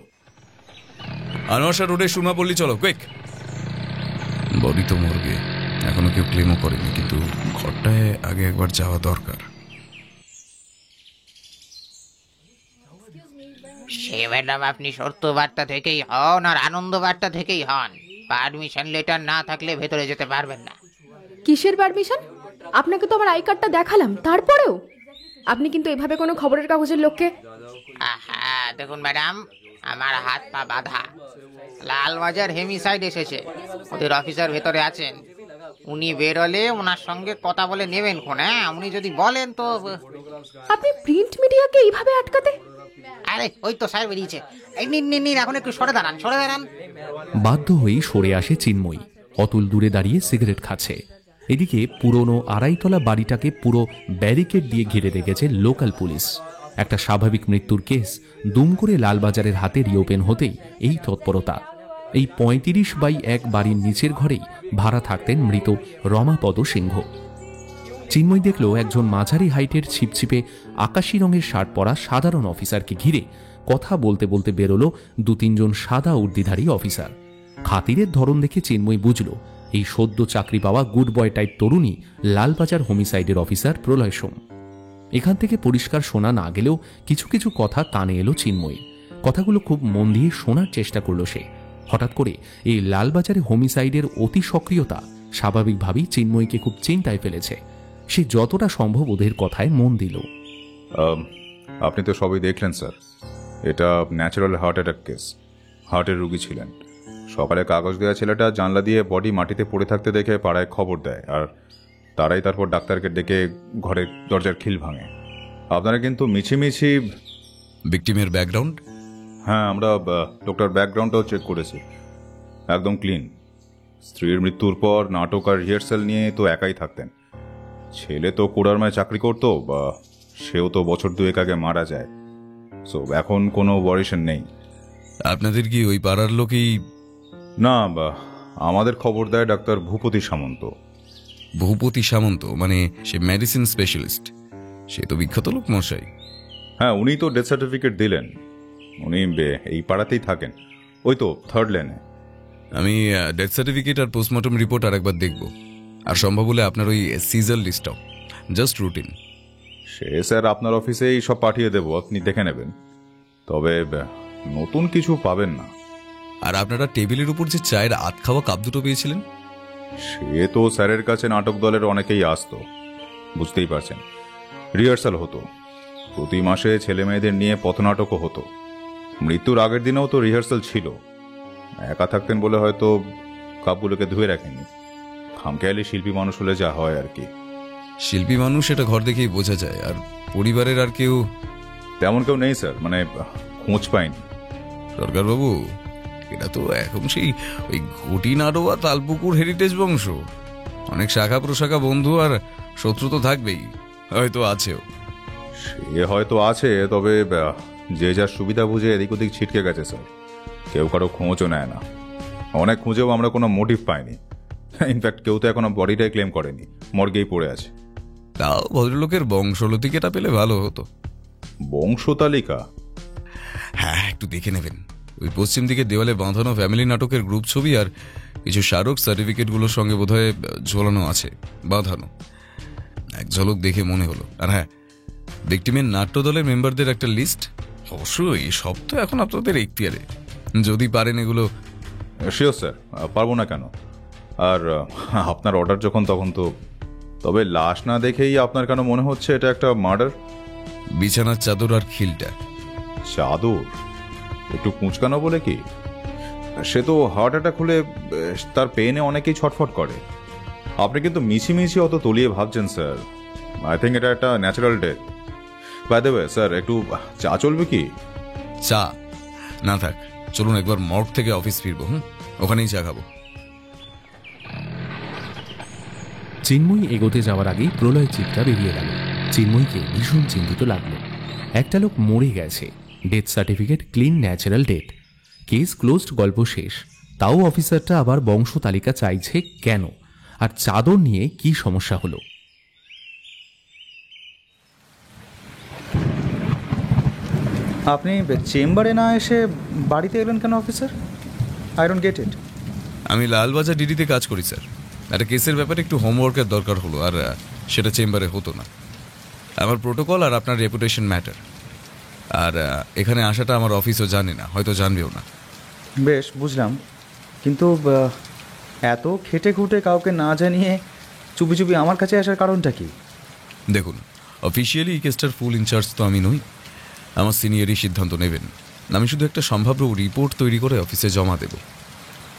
আনোয়ার রোডে সুরমা পল্লী চলো, কুইক। বডি তো মরবে, এখনো কেউ ক্লেমও করেনি, কিন্তু ঘরটায় আগে একবার যাওয়া দরকার। সে ম্যাডাম, আপনি সত্য বার্তা থেকেই হন আর আনন্দ বার্তা থেকেই হন, পারমিশন লেটার না থাকলে ভেতরে যেতে পারবেন না। কিসের পারমিশন? আপনাকে তো আমার আই কার্ডটা দেখালাম, তারপরেও আপনি কিন্তু এভাবে কোনো খবরের কাগজের লোককে। আহা, দেখুন ম্যাডাম, আমার হাত পা বাঁধা। লালবাজার হেমিসাইড এসেছে, ওদের অফিসার ভেতরে আছেন। উনি বেরোলে ওনার সঙ্গে কথা বলে নেবেন কোন। হ্যাঁ, উনি যদি বলেন তো। আপনি প্রিন্ট মিডিয়াকে এইভাবে আটকাতে? আরে ওই তো স্যার বেরিয়েছে। এই নিন নিন নিন, এখন একটু সরে দাঁড়ান, সরে দাঁড়ান। বাধ্য হয়েই সরে আসে চিন্ময়ী। অতুল দূরে দাঁড়িয়ে সিগারেট খাচ্ছে। এদিকে পুরনো আড়াইতলা বাড়িটাকে পুরো ব্যারিকেড দিয়ে ঘিরে রেখেছে লোকাল পুলিশ। একটা স্বাভাবিক মৃত্যুর কেস দুম করে লালবাজারের হাতে রিওপেন হতেই এই তৎপরতা। এই 35/1 বাড়ির নিচের ঘরেই ভাড়া থাকতেন মৃত রমাপদ সিংহ। চিন্ময় দেখল একজন মাঝারি হাইটের ছিপছিপে আকাশি রঙের শার্ট পরা সাধারণ অফিসারকে ঘিরে কথা বলতে বলতে বেরোলো 2-3 জন সাদা উর্দিধারী অফিসার। খাতিরের ধরন দেখে চিন্ময় বুঝল এই সদ্য চাকরি পাওয়া গুড বয় টাইপ তরুণী লালবাজার হোমিসাইডের অফিসার প্রলয় সোম। এখান থেকে পরিষ্কার শোনা না গেলেও কিছু কিছু কথা কানে এলো চিন্ময়ী। কথাগুলো খুব মন দিয়ে শোনার চেষ্টা করল সে। হঠাৎ করে এই লালবাজারে হোমিসাইডের অতি সক্রিয়তা স্বাভাবিকভাবেই চিন্ময়ীকে খুব চিন্তায় ফেলেছে। সে যতটা সম্ভব ওদের কথায় মন দিল। আপনি তো সবই দেখলেন স্যার, এটা ন্যাচারাল হার্ট অ্যাটাক কেস। হার্টের রুগী ছিলেন। সকালে কাগজ দেওয়া ছেলেটা জানলা দিয়ে বডি মাটিতে পড়ে থাকতে দেখে পাড়ায় খবর দেয়, আর তারাই তারপর ডাক্তারকে ডেকে ঘরের দরজার খিল ভাঙে। আপনারা কিন্তু মিছিমিছি ভিকটিমের ব্যাকগ্রাউন্ড? হ্যাঁ, আমরা লোকটার ব্যাকগ্রাউন্ডটাও চেক করেছি, একদম ক্লিন। স্ত্রীর মৃত্যুর পর নাটক আর রিহার্সাল নিয়ে তো একাই থাকতেন। ছেলে তো কোড়ারমায় চাকরি করতো, বা সেও তো বছর 2 আগে মারা যায়। সো এখন কোনো ওয়ারিশন নেই। আপনাদের কি ওই পাড়ার লোকেই? না, বা আমাদের খবর দেয় ডাক্তার ভূপতি সামন্ত। ভূপতি সামন্ত, মানে সে মেডিসিন স্পেশালিস্ট, সে তো বিখ্যাত লোক মশাই। হ্যাঁ, উনি তো ডেথ সার্টিফিকেট দিলেন। উনি এই পাড়াতেই থাকেন, ওই তো 3rd লেনে। আমি ডেথ সার্টিফিকেট আর পোস্টমর্টম রিপোর্ট আর একবার দেখব, আর সম্ভব হলে আপনার ওই সিজার লিস্টটাও, জাস্ট রুটিন। সে স্যার আপনার অফিসেই সব পাঠিয়ে দেবো, আপনি দেখে নেবেন। তবে নতুন কিছু পাবেন না। আর আপনারা টেবিলের উপর যে চায়ের আধ খাওয়া কাপ দুটো পেয়েছিলেন, সে তো স্যারের কাছে নাটক দলের অনেকেই আসতো, বুঝতেই পারছেন। রিহার্সাল হতো, প্রতি মাসে ছেলে মেয়েদের নিয়ে পথনাটকও হতো। মৃত্যুর আগের দিনেও তো রিহার্সাল ছিল। একা থাকতেন বলে হয়তো কাপগুলোকে ধুয়ে রাখেনি। খামখেয়ালি শিল্পী মানুষ হলে যা হয় আর কি। শিল্পী মানুষ এটা ঘর দেখেই বোঝা যায়। আর পরিবারের আর কেউ? তেমন কেউ নেই স্যার, মানে খোঁজ পাইনি। সরকারবাবু, এটা তো এখন সেই ওই ঘটি নাড়োয়া তালপুকুর হেরিটেজ বংশ। অনেক শাখা প্রশাখা, বন্ধু আর শত্রু তো থাকবেই, হয়তো আছেও। সে হয়তো আছে, তবে যে যার সুবিধা বুঝে এদিক ওদিক ছিটকে গেছে স্যার। কেউ কারো খোঁজও নেয় না। অনেক খুঁজেও আমরা কোনো মোটিভ পাইনি। ইনফ্যাক্ট কেউ তো এখনো বডিটাই ক্লেম করেনি, মর্গেই পড়ে আছে। তাও ভদ্রলোকের বংশলতিকেটা পেলে ভালো হতো। বংশ তালিকা? হ্যাঁ, একটু দেখে নেবেন। ওই পশ্চিম দিকে দেওয়ালে বাঁধানো ফ্যামিলি নাটকের গ্রুপ ছবি আর কিছু স্মারক সার্টিফিকেটগুলোর সঙ্গে বোধহয় ঝোলানো আছে, বাঁধানো। এক ঝলক দেখে মনে হলো। আর হ্যাঁ, ভিকটিমের নাট্য দলের মেম্বারদের একটা লিস্ট। অবশ্যই সব তো এখন আপনাদের এখতিয়ারে, যদি পারেন এগুলো। শিওর স্যার, পারবো না কেন। আর আপনার অর্ডার যখন তখন তো। তবে লাশ না দেখেই আপনার কেন মনে হচ্ছে এটা একটা মার্ডার? বিছানার চাদর আর খিলটা। চাদর একটু কুঁচকানো বলে কি? সে তো হার্ট অ্যাটাক হলে তার পেনে অনেকেই ছটফট করে। আপনি কিন্তু মিছিমিছি অত তলিয়ে ভাবছেন স্যার। আই থিঙ্ক এটা একটা natural death. By the way sir, একটু চা চলবে কি? চা না থাক, চলুন একবার মর্গ থেকে অফিস ফিরবো। ওখানেই চা খাবো। চিন্ময়ী এগোতে যাওয়ার আগেই প্রলয় চিৎকার বেরিয়ে গেল। চিন্ময়ীকে ভীষণ চিন্তিত লাগলো। একটা লোক মরে গেছে, death certificate clean, natural death, case closed, গল্প শেষ। তাও অফিসারটা আবার বংশ তালিকা চাইছে কেন? আর চাদর নিয়ে কি সমস্যা হলো? আপনি চেম্বারে না এসে বাড়িতে এলেন কেন officer? I don't get it. আমি লালবাজার ডিডিতে কাজ করি স্যার। একটা কেসের ব্যাপারে একটু হোমওয়ার্কের দরকার হলো, আর সেটা চেম্বারে হতো না। আমার প্রোটোকল আর আপনার রেপুটেশন ম্যাটার। আর এখানে আসাটা আমার অফিসও জানে না, হয়তো জানবেও না। বেশ, বুঝলাম। কিন্তু এত খেটে খুঁটে কাউকে না জানিয়ে চুপি চুপি আমার কাছে আসার কারণটা কি? দেখুন, অফিসিয়ালি এই কেসটার ফুল ইনচার্জ তো আমি নই। আমার সিনিয়রই সিদ্ধান্ত নেবেন। আমি শুধু একটা সম্ভাব্য রিপোর্ট তৈরি করে অফিসে জমা দেব।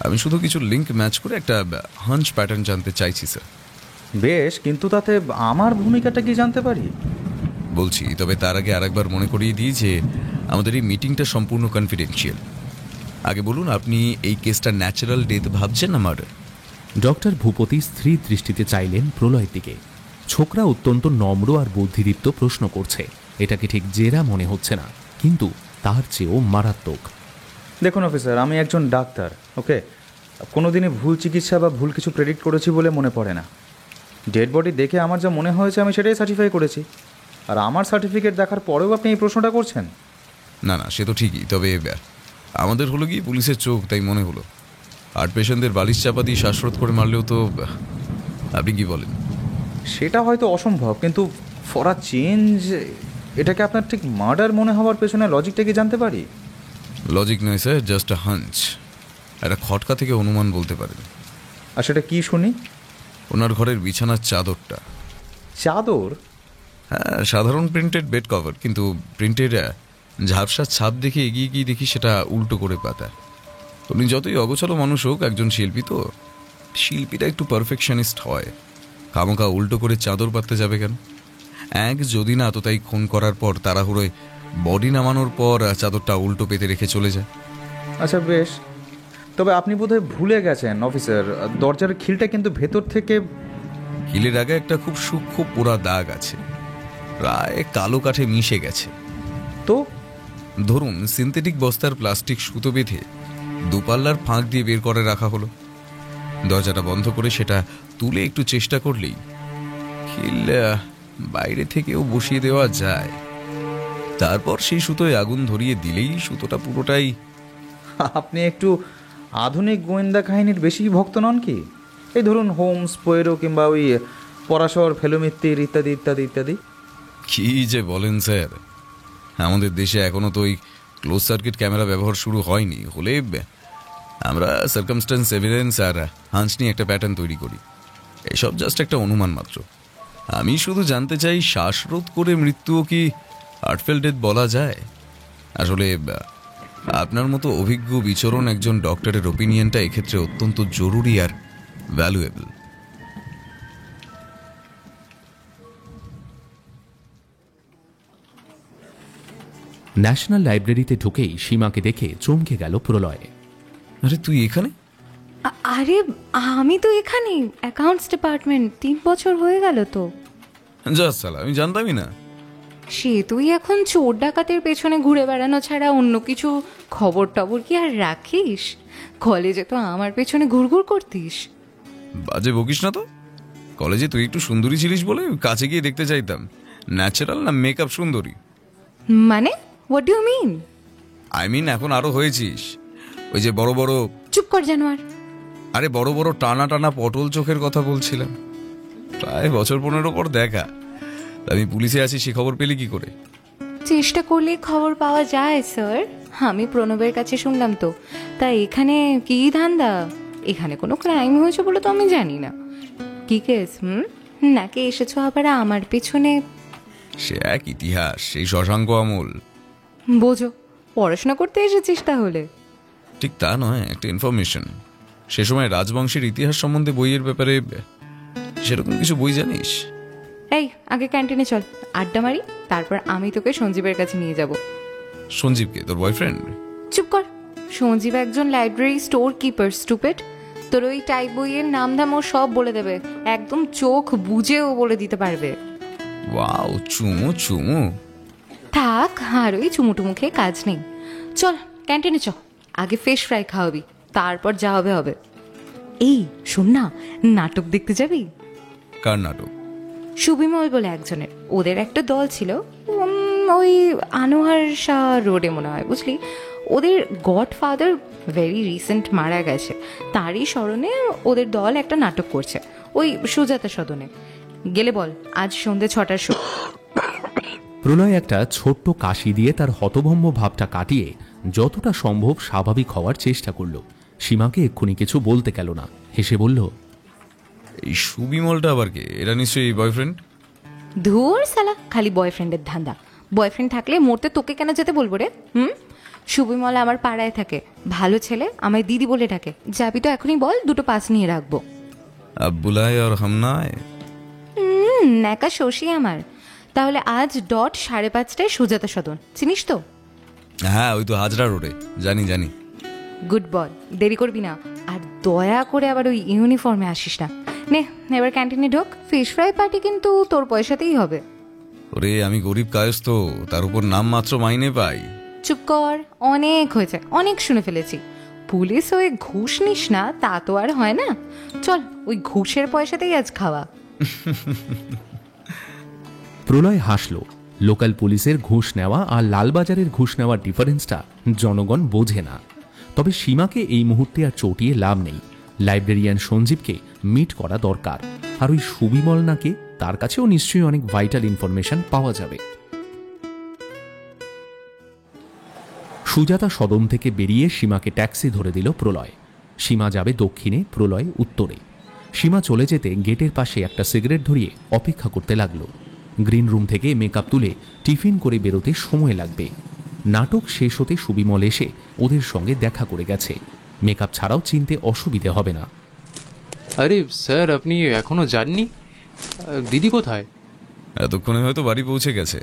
আমি শুধু কিছু লিঙ্ক ম্যাচ করে একটা হাঞ্চ প্যাটার্ন জানতে চাইছি স্যার। বেশ, কিন্তু তাতে আমার ভূমিকাটা কি জানতে পারি? বলছি, তবে তার আগে আরেকবার মনে করিয়ে দিই যে আমাদের এই মিটিংটা সম্পূর্ণ কনফিডেন্সিয়াল। আগে বলুন, আপনি এই কেসটা ন্যাচারাল ডেথ ভাবছেন না মার্ডার? ডক্টর ভূপতি স্থির দৃষ্টিতে চাইলেন প্রলয়ের দিকে। ছোকরা অত্যন্ত নম্র আর বুদ্ধিদীপ্ত প্রশ্ন করছে। এটাকে ঠিক জেরা মনে হচ্ছে না, কিন্তু তার চেয়েও মারাত্মক। দেখুন অফিসার, আমি একজন ডাক্তার, ওকে? কোনোদিনই ভুল চিকিৎসা বা ভুল কিছু প্রেডিক্ট করেছি বলে মনে পড়ে না। ডেড বডি দেখে আমার যা মনে হয়েছে আমি সেটাই সার্টিফাই করেছি। আর আমার সার্টিফিকেট দেখার পরেও আপনি এই প্রশ্নটা করছেন? না না, সে তো ঠিকই, তবে আমাদের হলো কি পুলিশের চোখ, তাই মনে হলো। হার্ট পেশেন্টদের বালিশ চাপা দিয়ে শ্বাসরোধ করে মারলেও তো। আপনি কি বলেন? সেটা হয়তো অসম্ভব, কিন্তু ফর আ চেঞ্জ এটাকে আপনার ঠিক মার্ডার মনে হওয়ার পেছনে লজিকটা কি জানতে পারি? লজিক নয় স্যার, জাস্ট আ হাঞ্চ। একটা খটকা থেকে অনুমান বলতে পারেন। আর সেটা কি শুনি? ওনার ঘরের বিছানার চাদরটা। চাদর? হ্যাঁ, সাধারণ প্রিন্টেড বেড কভার, কিন্তু প্রিন্টের ঝাপসা ছাপ দেখে এগিয়ে গিয়ে দেখি সেটা উল্টো করে পাতা। উনি যতই অগোছালো মানুষ হোক, একজন শিল্পী তো। শিল্পীরা একটু পারফেকশনিস্ট হয়। খামোখা উল্টো করে চাদর পাততে যাবে কেন? যদি না তো তাই খুন করার পর তাড়াহুড়োয় বডি নামানোর পর চাদরটা উল্টো পেতে রেখে চলে যায়। আচ্ছা বেশ, তবে আপনি বোধহয় ভুলে গেছেন অফিসার, দরজার খিলটা কিন্তু ভেতর থেকে। খিলের আগে একটা খুব সূক্ষ্ম পোড়া দাগ আছে, প্রায় কালো কাঠে মিশে গেছে। তো ধরুন, সিনথেটিক বস্তার প্লাস্টিক সুতো বেঁধে দুপাল্লার ফাঁক দিয়ে বের করে রাখা হলো। দরজাটা বন্ধ করে সেটা তুলে একটু চেষ্টা করলেই খিল বাইরে থেকেও বসিয়ে দেওয়া যায়। তারপর সেই সুতোয় আগুন ধরিয়ে দিলেই সুতোটা পুরোটাই। আপনি একটু আধুনিক গোয়েন্দা কাহিনীর বেশি ভক্ত নন কি? এই ধরুন হোমস, পোয়েরো কিংবা ওই পরাশর, ফেলুমিত্তির ইত্যাদি ইত্যাদি ইত্যাদি। কি যে বলেন স্যার, আমাদের দেশে এখনো তো ওই ক্লোজ সার্কিট ক্যামেরা ব্যবহার শুরু হয়নি। হলে আমরা সার্কামস্ট্যান্স, এভিডেন্স আর হাঞ্চ নিয়ে একটা প্যাটার্ন তৈরি করি। এসব জাস্ট একটা অনুমান মাত্র। আমি শুধু জানতে চাই, শ্বাসরোধ করে মৃত্যুও কি হার্টফেল ডেথ বলা যায়? আসলে আপনার মতো অভিজ্ঞ বিচরণ একজন ডক্টরের ওপিনিয়নটা এক্ষেত্রে অত্যন্ত জরুরি আর ভ্যালুয়েবল। ন্যাশনাল লাইব্রেরিতে ঢুকেই সীমাকে দেখে চমকে গেল প্রলয়। আরে তুই এখানে? আরে আমি তো এখানে অ্যাকাউন্টস ডিপার্টমেন্ট, 3 বছর হয়ে গেল তো। যা সালা, আমি জানতামই না। সে তুই এখন চোর ডাকাতের পেছনে ঘুরে বেড়ানো ছাড়া অন্য কিছু খবর টবর কি আর রাখিস? কলেজে তো আমার পেছনে ঘুরঘুর করতিস। বাজে বকিস না তো। কলেজে তুই একটু সুন্দরী ছিলিস বলে কাছে গিয়ে দেখতে চাইতাম ন্যাচারাল না মেকআপ সুন্দরী। মানে what do you mean? I mean এখন আরো হয়েছিস। ওই যে বড় বড়। চুপ কর জানোয়ার। আরে বড় বড় টানা টানা পটল চোখের কথা বলছিলাম। প্রায় বছর 15 পর দেখা। আমি পুলিশে আছি, সে খবর পেলি কি করে? চেষ্টা করলে খবর পাওয়া যায় স্যার। আমি প্রণবের কাছে শুনলাম তো। তাই এখানে কি ধান্দা? এখানে কোনো ক্রাইম হয়েছে বলে তো আমি জানি না। কি কেস? নাকি এসেছো আবার আমার পেছনে? সে এক ইতিহাস, সেই শশাঙ্ক আমল। বোঝো, পড়াশোনা করতে এসেছিস তাহলে? ঠিক তা নয়, একটা ইনফরমেশন। সে সময় রাজবংশের ইতিহাস সম্বন্ধে বইয়ের ব্যাপারে সেরকম কিছু বই জানিস? এই আগে ক্যান্টিনে চল, আড্ডা মারি, তারপর আমি তোকে সঞ্জীবের কাছে নিয়ে যাব। সঞ্জীবকে? তোর বয়ফ্রেন্ড? চুপ কর। সঞ্জীব একজন লাইব্রেরি স্টোর কিপার, স্টুপিড। তোর ওই টাইপ বইয়ের নাম ধাম ও সব বলে দেবে, একদম চোখ বুঝেও বলে দিতে পারবে। ওয়াও, চুমু চুমু। থাক, আর ওই চুমুটুমু খেয়ে কাজ নেই। চল ক্যান্টিনে চ, আগে ফিশ ফ্রাই খাওয়াবি, তারপর যা হবে হবে। এই শোন না, নাটক দেখতে যাবি? কার নাটক? সুবিমল বলে একজনের। ওদের একটা দল ছিল, ওই আনোয়ার শাহ রোডে মনে হয়, বুঝলি? ওদের গডফাদার ভেরি রিসেন্ট মারা গেছে, তারই স্মরণে ওদের দল একটা নাটক করছে ওই সুজাতা সদনে। গেলে বল, আজ সন্ধ্যে 6টার শো। প্রলয় একটা ছোট্ট কাশি দিয়ে তার হতভম্ব ভাবটা কাটিয়ে যতটা সম্ভব স্বাভাবিক হওয়ার চেষ্টা করল। সীমাকে এক্ষুনি কিছু বলতে গেল না, হেসে বলল, এই সুবিমলটা আবার কে? এরা নিশ্চয়ই বয়ফ্রেন্ড। ধুর সালা, খালি বয়ফ্রেন্ডের ধান্দা। বয়ফ্রেন্ড থাকলে মরতে তোকে কেন যেতে বলবো রে? সুবিমল আমার পাড়ায় থাকে, ভালো ছেলে, আমায় দিদি বলে ডাকে। যাবি তো এখনই বল, 2টো পাস নিয়ে রাখবো। আব্বুলাই আর হামনায়। ন্যাকা শশী আমার। তাহলে আজ ডট 5:30টায় সুজাতা সদন, চিনিস তো? হ্যাঁ, ওই তো হাজরা রোডে। জানি জানি। গুড বয়, দেরি করবি না, আর দয়া করে আবার ওই ইউনিফর্মে আসিস না। নে এবার ক্যান্টিনে ঢোক, ফিশ ফ্রাই পার্টি কিন্তু তোর পয়সাতেই হবে। ওরে আমি গরিব কায়স্ত, তার উপর নাম মাত্র মাইনে পাই। চুপ কর, অনেক হয়েছে, অনেক শুনে ফেলেছি। পুলিশ হয়ে ঘুষ নিস না তা তো আর হয় না। চল, ওই ঘুষের পয়সাতেই আজ খাওয়া। প্রলয় হাসল। লোকাল পুলিশের ঘুষ নেওয়া আর লালবাজারের ঘুষ নেওয়ার ডিফারেন্সটা জনগণ বোঝে না। তবে সীমাকে এই মুহূর্তে আর চটিয়ে লাভ নেই। লাইব্রেরিয়ান সঞ্জীবকে মিট করা দরকার, আর ওই সুবিমল নাকে, তার কাছেও নিশ্চয়ই অনেক ভাইটাল ইনফরমেশন পাওয়া যাবে। সুজাতা সদন থেকে বেরিয়ে সীমাকে ট্যাক্সি ধরে দিল প্রলয়। সীমা যাবে দক্ষিণে, প্রলয় উত্তরে। সীমা চলে যেতে গেটের পাশে একটা সিগারেট ধরিয়ে অপেক্ষা করতে লাগলো। গ্রিন রুম থেকে মেকআপ তুলে টিফিন করে বেরোতে সময় লাগবে। নাটক শেষ হতে সুবিমল এসে ওদের সঙ্গে দেখা করে গেছে। মেকআপ ছাড়াও চিনতে অসুবিধে হবে না। আরে স্যার, আপনি এখনো যাননি? দিদি কোথায়? এতক্ষণে হয়তো বাড়ি পৌঁছে গেছে।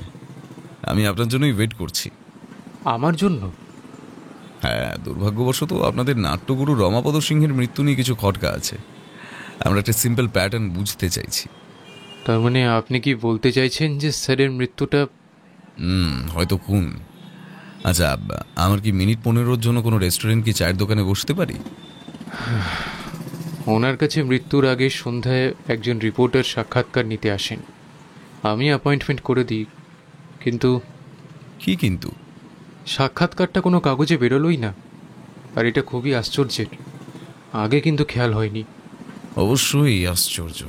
আমি আপনার জন্যই ওয়েট করছি। আমার জন্য? হ্যাঁ, দুর্ভাগ্যবশত আপনাদের নাট্যগুরু রমাপদ সিংহের মৃত্যু নিয়ে কিছু খটকা আছে। আমরা একটা সিম্পল প্যাটার্ন বুঝতে চাইছি। তার মানে আপনি কি বলতে চাইছেন যে স্যারের মৃত্যুটা? হয়তো খুন। আচ্ছা, আমার কি মিনিট 15-র জন্য কোনো রেস্টুরেন্ট কি চায়ের দোকানে বসতে পারি? ওনার কাছে মৃত্যুর আগে সন্ধ্যায় একজন রিপোর্টার সাক্ষাৎকার নিতে আসেন। আমি অ্যাপয়েন্টমেন্ট করে দিই, কিন্তু কি কিন্তু? সাক্ষাৎকারটা কোনো কাগজে বেরোলোই না। আর এটা খুবই আশ্চর্যের, আগে কিন্তু খেয়াল হয়নি। অবশ্যই আশ্চর্য।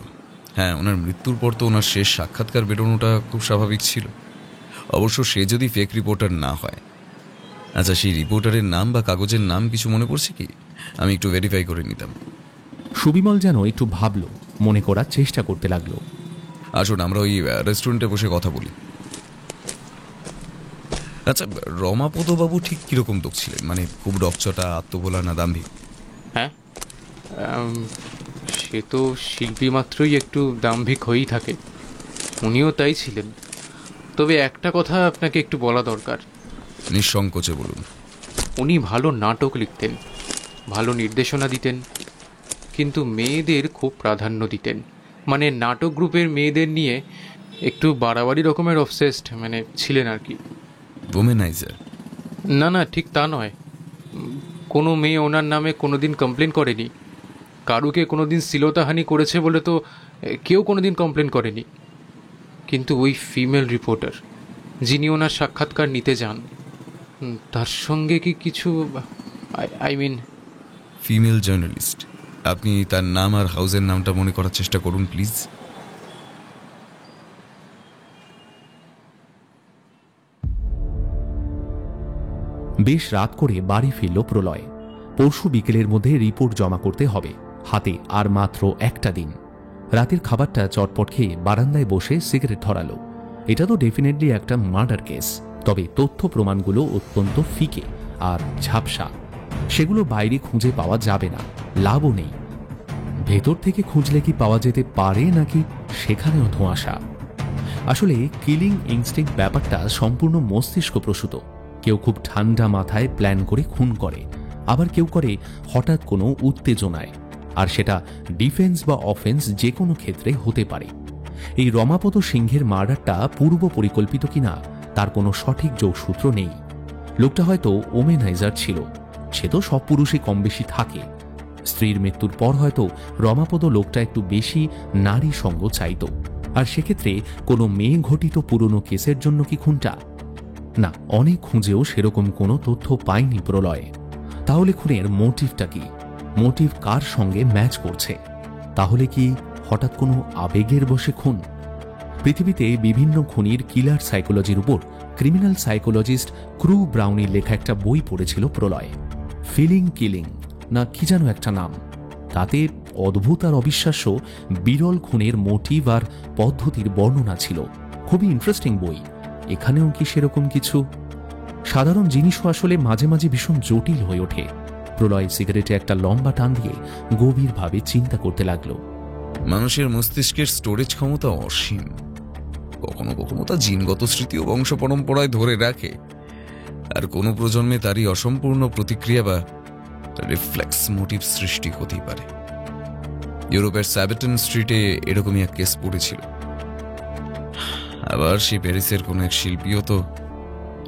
হ্যাঁ, ওনার মৃত্যুর পর তো ওনার শেষ সাক্ষাৎকার বেরোনোটা খুব স্বাভাবিক ছিল। অবশ্য সে যদি ফেক রিপোর্টার না হয়। আচ্ছা, সেই রিপোর্টারের নাম বা কাগজের নাম কিছু মনে পড়ছে কি? আমি একটু ভেরিফাই করে নিতাম। সুবিমল যেন একটু ভাবল, মনে করার চেষ্টা করতে লাগলো। আসুন আমরা ওই রেস্টুরেন্টে বসে কথা বলি। আচ্ছা, রমাপদবাবু ঠিক কিরকম লোক ছিলেন? মানে খুব ডকচটা, আত্মভোলা না দাম্ভিক? হ্যাঁ, সে তো শিল্পী মাত্রই একটু দাম্ভিক হয়েই থাকে, উনিও তাই ছিলেন। তবে একটা কথা আপনাকে একটু বলা দরকার। নিঃসংকোচে বলুন। উনি ভালো নাটক লিখতেন, ভালো নির্দেশনা দিতেন, কিন্তু মেয়েদের খুব প্রাধান্য দিতেন। মানে নাটক গ্রুপের মেয়েদের নিয়ে একটু বাড়াবাড়ি রকমের অবসেসড মানে ছিলেন আর কি। ওমেনাইজার? না না, ঠিক তা নয়। কোনো মেয়ে ওনার নামে কোনোদিন কমপ্লেন করেনি। কারুকে কোনোদিন শ্লীলতাহানি করেছে বলে তো কেউ কোনোদিন কমপ্লেন করেনি। কিন্তু ওই ফিমেল রিপোর্টার যিনি ওনার সাক্ষাৎকার নিতে যান, তার সঙ্গে কি কিছু আই মিন ফিমেল জার্নালিস্ট? আপনি তার নাম আর হাউসের নামটা মনে করার চেষ্টা করুন প্লিজ। বেশ রাত করে বাড়ি ফিরল প্রলয়। পরশু বিকেলের মধ্যে রিপোর্ট জমা করতে হবে, হাতে আর মাত্র একটা দিন। রাতের খাবারটা চটপট খেয়ে বারান্দায় বসে সিগারেট ধরালো। এটা তো ডেফিনেটলি একটা মার্ডার কেস, তবে তথ্য প্রমাণগুলো অত্যন্ত ফিকে আর ঝাপসা। সেগুলো বাইরে খুঁজে পাওয়া যাবে না, লাভও নেই। ভেতর থেকে খুঁজলে কি পাওয়া যেতে পারে, নাকি সেখানেও ধোঁয়াশা? আসলে কিলিং ইনস্টিংক্ট ব্যাপারটা সম্পূর্ণ মস্তিষ্ক প্রসূত। কেউ খুব ঠান্ডা মাথায় প্ল্যান করে খুন করে, আবার কেউ করে হঠাৎ কোনো উত্তেজনায়, আর সেটা ডিফেন্স বা অফেন্স যে কোনো ক্ষেত্রে হতে পারে। এই রমাপদ সিংহের মার্ডারটা পূর্ব পরিকল্পিত কিনা তার কোনো সঠিক যোগসূত্র নেই। লোকটা হয়তো ওমেনাইজার ছিল, সে তো সব পুরুষই কম বেশি থাকে। স্ত্রীর মৃত্যুর পর হয়তো রমাপদ লোকটা একটু বেশি নারী সঙ্গ চাইত, আর সেক্ষেত্রে কোনো মেয়ে ঘটিত পুরনো কেসের জন্য কি খুনটা? না, অনেক খুঁজেও সেরকম কোনো তথ্য পায়নি প্রলয়। তাহলে খুনের মোটিভটা কি? মোটিভ কার সঙ্গে ম্যাচ করছে? তাহলে কি হঠাৎ কোনো আবেগের বশে খুন? পৃথিবীতে বিভিন্ন খুনির কিলার সাইকোলজির উপর ক্রিমিনাল সাইকোলজিস্ট ক্রু ব্রাউনির লেখা একটা বই পড়েছিল প্রলয়, ফিলিং কিলিং না কি যেন একটা নাম। তাতে অদ্ভুত আর অবিশ্বাস্য বিরল খুনের মোটিভ আর পদ্ধতির বর্ণনা ছিল। খুবই ইন্টারেস্টিং বই। এখানেও কি সেরকম কিছু? সাধারণ জিনিসও আসলে মাঝে মাঝে ভীষণ জটিল হয়ে ওঠে। প্রলয় সিগারেটে একটা লম্বা টান দিয়ে গভীরভাবে চিন্তা করতে লাগলো। মানুষের মস্তিষ্কের স্টোরেজ ক্ষমতা অসীম। কখনো কখনো তা জিনগত স্মৃতি ও বংশ পরম্পরায় ধরে রাখে, আর কোনো প্রজন্মে তারই অসম্পূর্ণ প্রতিক্রিয়া বা রিফ্লেক্স মোটিভ সৃষ্টি হতেই পারে। ইউরোপের স্যাবেটন স্ট্রিটে এরকমই এক কেস পড়েছিল। আবার সে প্যারিসের কোন এক শিল্পীও তো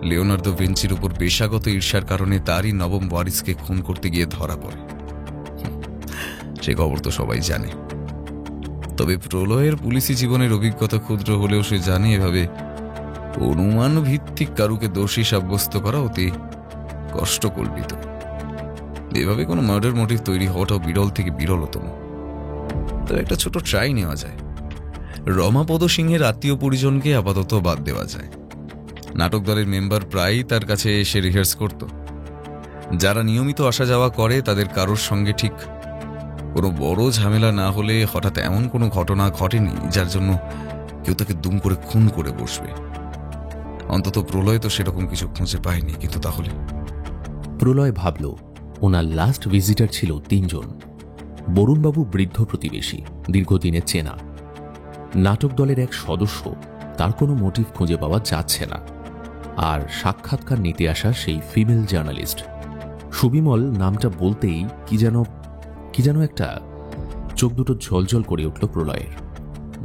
লিওনার্দো ভিঞ্চির উপর পেশাগত ঈর্ষার কারণে তারই নবম ওয়ারিসকে খুন করতে গিয়ে ধরা পড়ে। সে খবর তো সবাই জানে। তবে প্রলয়ের পুলিশি জীবনের অভিজ্ঞতা ক্ষুদ্র হলেও সে জানে এভাবে অনুমান ভিত্তিক কারুকে দোষী সাব্যস্ত করা অতি কষ্টকল্পিত। এভাবে কোনো মার্ডার মোটিভ তৈরি হওয়াটাও বিরল থেকে বিরলতম। তো একটা ছোট ট্রাই নেওয়া যায়। রমাপদ সিংহের আত্মীয় পরিজনকে আপাতত বাদ দেওয়া যায়। নাটক দলের মেম্বার প্রায়ই তার কাছে এসে রিহার্স করত। যারা নিয়মিত আসা যাওয়া করে তাদের কারোর সঙ্গে ঠিক কোনো বড় ঝামেলা না হলে হঠাৎ এমন কোনো ঘটনা ঘটেনি যার জন্য কেউ তাকে দুম করে খুন করে বসবে। অন্তত প্রলয় তো সেরকম কিছু খুঁজে পায়নি। কিন্তু তাহলে প্রলয় ভাবল, ওনার লাস্ট ভিজিটার ছিল 3 জন। বরুণবাবু বৃদ্ধ প্রতিবেশী, দীর্ঘদিনের চেনা। নাটক দলের এক সদস্য, তার কোনো মোটিভ খুঁজে পাওয়া যাচ্ছে না। আর সাক্ষাৎকার নিতে আসা সেই ফিমেল জার্নালিস্ট। সুবিমল নামটা বলতেই কি যেন একটা চোখ দুটো ঝলঝল করে উঠল প্রলয়ের।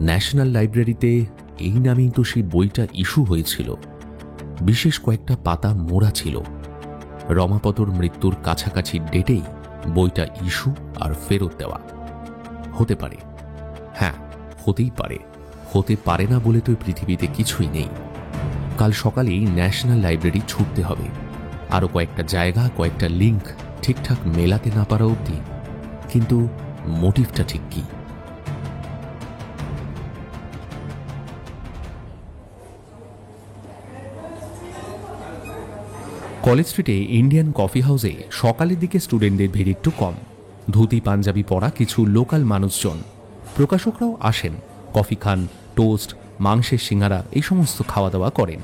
ন্যাশনাল লাইব্রেরিতে এই নামেই তো সেই বইটা ইস্যু হয়েছিল। বিশেষ কয়েকটা পাতা মোড়া ছিল। রমাপদর মৃত্যুর কাছাকাছি ডেটেই বইটা ইস্যু আর ফেরত দেওয়া। হতে পারে। হ্যাঁ, হতেই পারে। হতে পারে না বলে তো পৃথিবীতে কিছুই নেই। কাল সকালেই ন্যাশনাল লাইব্রেরি ছুটতে হবে। আরও কয়েকটা জায়গা, কয়েকটা লিঙ্ক ঠিকঠাক মেলাতে না পারা অবধি। কিন্তু মোটিভটা ঠিক কি? কলেজ স্ট্রিটে ইন্ডিয়ান কফি হাউসে সকালের দিকে স্টুডেন্টদের ভিড় একটু কম। ধুতি পাঞ্জাবি পরা কিছু লোকাল মানুষজন, প্রকাশকরাও আসেন। কফি খান, টোস্ট, মাংসের সিঙ্গারা এই সমস্ত খাওয়া দাওয়া করেন।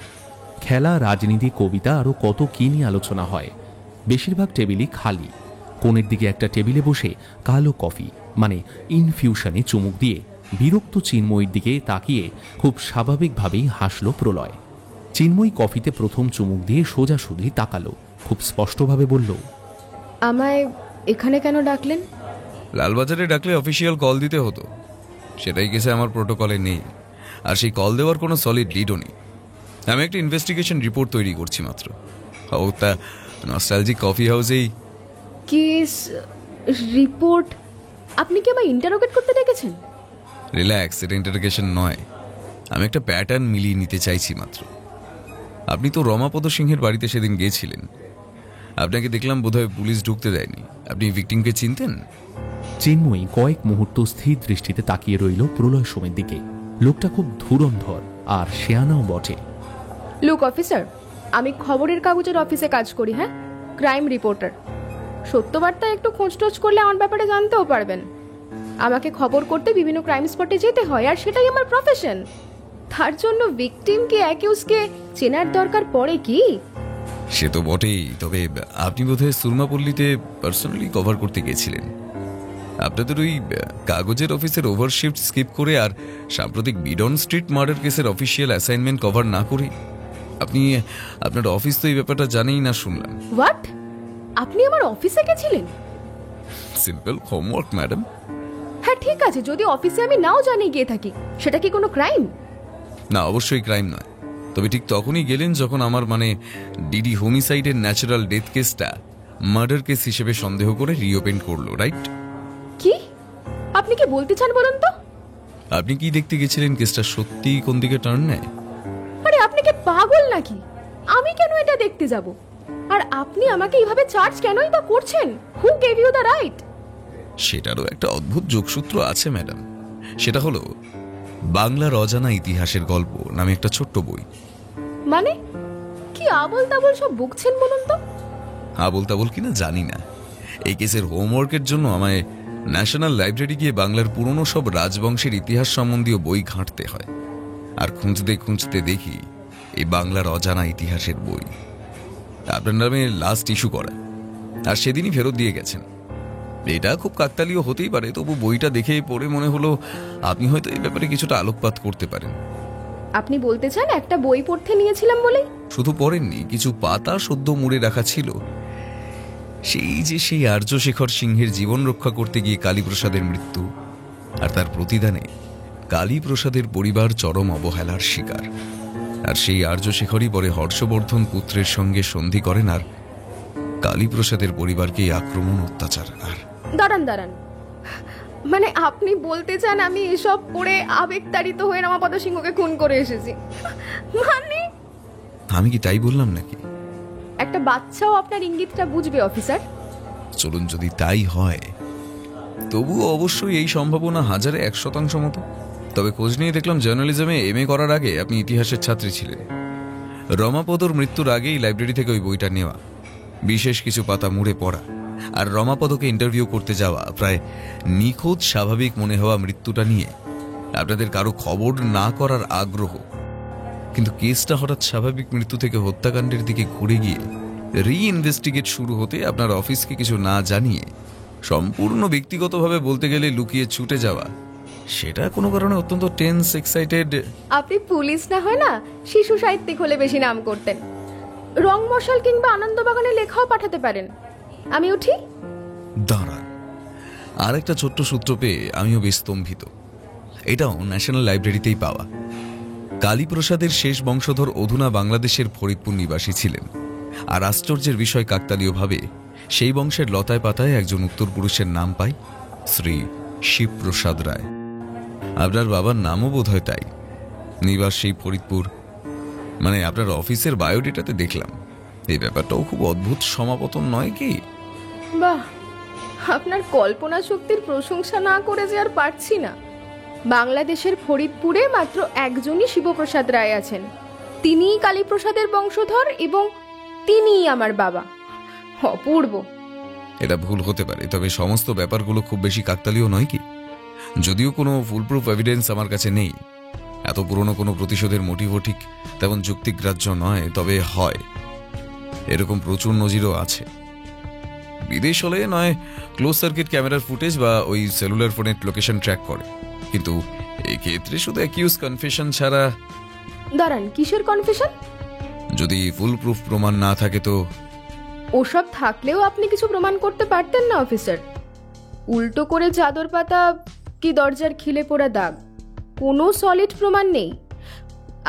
খেলা, রাজনীতি, কবিতা আরও কত কী নিয়ে আলোচনা হয়। বেশিরভাগ টেবিলই খালি। কোণের দিকে একটা টেবিলে বসে কালো কফি মানে ইনফিউশনে চুমুক দিয়ে বিরক্ত চিন্ময়ীর দিকে তাকিয়ে খুব স্বাভাবিকভাবেই হাসল প্রলয়। চিন্ময়ী কফিতে প্রথম চুমুক দিয়ে সোজাসুজি তাকালো, খুব স্পষ্টভাবে বলল, আমায় এখানে কেন ডাকলেন? লালবাজারে ডাকলে অফিসিয়াল কল দিতে হতো, সেটাই কেসে আমার প্রোটোকলে নেই। আর সেই কল দেওয়ার কোনো সলিড লিডও নেই। আমি একটা ইনভেস্টিগেশন রিপোর্ট তৈরি করছি মাত্র। ও তা নস্টালজিক কফি হাউসেই। Case report? আপনি কি আমায় ইন্টারোগেট করতে ডেকেছেন? রিল্যাক্স, এটা ইন্টারোগেশন নয়। আমি একটা প্যাটার্ন মিলিয়ে নিতে চাইছি মাত্র। আপনি তো রমাপদ সিংহের বাড়িতে সেদিন গিয়েছিলেন। আপনাকে দেখলাম বোধহয় পুলিশ ঢুকতে দেয়নি। আপনি ভিকটিমকে চিনতেন? চিন্ময়ী কয়েক মুহূর্ত স্থির দৃষ্টিতে তাকিয়ে রইল প্রলয় সোমের দিকে। লোকটা খুব ধুরন্ধর আর শেয়ানাও বটে। লুক অফিসার, আমি খবরের কাগজের অফিসে কাজ করি। হ্যাঁ, ক্রাইম রিপোর্টার। সত্যবার্তা একটু খোঁজটোজ করলে আমার ব্যাপারে জানতেও পারবেন। আমাকে খবর করতে বিভিন্ন ক্রাইম স্পটে যেতে হয়, আর সেটাই আমার প্রফেশন। তার জন্য ভিকটিমকে, অ্যাকিউজকে চেনার দরকার পড়ে কি? সে তো বটেই, তবে আপনি বোধহয় সুরমাপল্লীতে পার্সোনালি কভার করতে গেছিলেন। আপনাদের ওই কাগজের অফিসের ওভারশিফট স্কিপ করে আর সাম্প্রতিক বিডন স্ট্রিট মার্ডার কেসের অফিসিয়াল অ্যাসাইনমেন্ট কভার না করে আপনি আপনার অফিস তো এই ব্যাপারটা জানেই না শুনলাম। হোয়াট? আপনি আমার অফিসে গেছিলেন? Simple homework madam. হ্যাঁ ঠিক আছে, যদি অফিসে আমি নাও জানি গিয়ে থাকি, সেটা কি কোনো ক্রাইম? না, অবশ্যই ক্রাইম নয়। তবে ঠিক তখনই গেলেন যখন আমার ডিডি হোমিসাইডের ন্যাচারাল ডেথ কেসটা মার্ডার কেস হিসেবে সন্দেহ করে রিওপেন করলো, রাইট? কি আপনি কি বলতে চান বলুন তো? আপনি কি দেখতে গেছিলেন কেসটা সত্যি কোন দিকে টার্ন নেয়? আরে আপনি কি পাগল নাকি? আমি কেন এটা দেখতে যাব? আর আপনি আমাকে এইভাবে চার্জ কেনই বা করছেন? Who gave you the right? সেটারও একটা অদ্ভুত যোগসূত্র আছে ম্যাডাম। সেটা হলো বাংলার অজানা ইতিহাসের গল্প নামে একটা ছোট্ট বই। মানে কি আবল তাবল সব বকছেন বলুন তো? আবল তাবল কিনা জানি না। এই কেসের হোমওয়ার্কের জন্য আমায় ন্যাশনাল লাইব্রেরি গিয়ে বাংলার পুরনো সব রাজবংশের ইতিহাস সম্বন্ধীয় বই ঘাঁটতে হয়। আর খুঁজতে খুঁজতে দেখি এই বাংলার অজানা ইতিহাসের বই আপনার নামে লাস্ট ইস্যু করা, আর সেদিনই ফেরত দিয়ে গেছেন। এটা খুব কাকতালীয় হতেই পারে, তবু বইটা দেখে পড়ে মনে হলো আপনি হয়তো এই ব্যাপারে কিছুটা আলোকপাত করতে পারেন। আপনি বলতে চান একটা বই পড়তে নিয়েছিলাম বলে? শুধু পড়েননি, কিছু পাতা সদ্য মুড়ে রাখা ছিল। সেই আর্যশেখর সিংহের জীবন রক্ষা করতে গিয়ে কালীপ্রসাদের মৃত্যু, আর তার প্রতিদানে কালীপ্রসাদের পরিবার চরম অবহেলার শিকার। আর সেই আর্যশেখরই পরে হর্ষবর্ধন পুত্রের সঙ্গে সন্ধি করেন আর কালীপ্রসাদের পরিবারকে আক্রমণ, অত্যাচার। আর দাঁড়ান, মানে আপনি বলতে চান আমি এসব পড়ে আবেগতাড়িত হয়ে রমাপদ সিংহকে খুন করে এসেছি? মানে আমি কি তাই বললাম নাকি? একটা বাচ্চাও আপনার ইঙ্গিতটা বুঝবে অফিসার। চলুন, যদি তাই হয় তবুও অবশ্যই এই সম্ভাবনা 1,000-1% মতো। তবে খোঁজ নিয়ে দেখলাম জার্নালিজমে MA করার আগে আপনি ইতিহাসের ছাত্রী ছিলেন। রমাপদর মৃত্যুর আগেই লাইব্রেরি থেকে ওই বইটা নেওয়া, বিশেষ কিছু পাতা মুড়ে পড়া, আর রমাপদকে ইন্টারভিউ করতে যাওয়া, প্রায় নিখুঁত স্বাভাবিক মনে হওয়া মৃত্যুটা নিয়ে আপনাদের কারো খবর না করার আগ্রহ। কিন্তু কেসটা হঠাৎ স্বাভাবিক মৃত্যু থেকে হত্যাকাণ্ডের দিকে ঘুরে গিয়ে রিইনভেস্টিগেট শুরু হতে আপনার অফিসকে কিছু না জানিয়ে সম্পূর্ণ ব্যক্তিগতভাবে বলতে গেলে লুকিয়ে ছুটে যাওয়া, সেটা কোনো কারণে অত্যন্ত টেন্স, এক্সাইটেড। আপনি পুলিশ না হয় না শিশু সাহিত্যিক হলে বেশি নাম করতেন। রং মশাল কিংবা আনন্দবাগানে লেখাও পাঠাতে পারেন। আমি উঠি? দাঁড়ান, আর একটা ছোট্ট সূত্র পেয়ে আমিও বেশ স্তম্ভিত। এটাও ন্যাশনাল লাইব্রেরিতেই পাওয়া। কালীপ্রসাদের শেষ বংশধর অধুনা বাংলাদেশের ফরিদপুর নিবাসী ছিলেন। আর আশ্চর্যের বিষয়, কাকতালীয়ভাবে সেই বংশের লতায় পাতায় একজন উত্তর পুরুষের নাম পাই, শ্রী শিবপ্রসাদ রায়। আপনার বাবার নামও বোধ হয় তাই, নিবাস সেই ফরিদপুর। মানে আপনার অফিসের বায়োডেটাতে দেখলাম। এই ব্যাপারটাও খুব অদ্ভুত সমাপতন নয় কি? বাহ, আপনার কল্পনা শক্তির প্রশংসা না করে যে আর পারছি না। বাংলাদেশের ফরিদপুরে মাত্র একজনই শিবপ্রসাদ রায় আছেন, তিনিই কালীপ্রসাদের বংশধর এবং তিনিই আমার বাবা। অপূর্ব। এটা ভুল হতে পারে, তবে সমস্ত ব্যাপারগুলো খুব বেশি কাকতালীয় নয় কি? যদিও কোনো ফুলপ্রুফ এভিডেন্স আমার কাছে নেই, এত পুরনো কোনো প্রতিশোধের মোটিভও ঠিক তেমন যুক্তিগ্রাহ্য নয়, তবে হয় এরকম প্রচুর নজিরও আছে। বিদেশ হলে নয় ক্লোজ সার্কিট ক্যামেরার ফুটেজ বা ওই সেলুলার ফোনের লোকেশন ট্র্যাক করে, কিন্তু এই ক্ষেত্রে শুধু অ্যাকিউজ কনফেশন ছাড়া। দাঁড়ান, কিসের কনফেশন? যদি ফুল প্রুফ প্রমাণ না থাকে তো? ওসব থাকলেও আপনি কিছু প্রমাণ করতে পারতেন না অফিসার। উল্টো করে চাদর পাতা কি দরজার খিলে পোড়া দাগ, কোনো সলিড প্রমাণ নেই।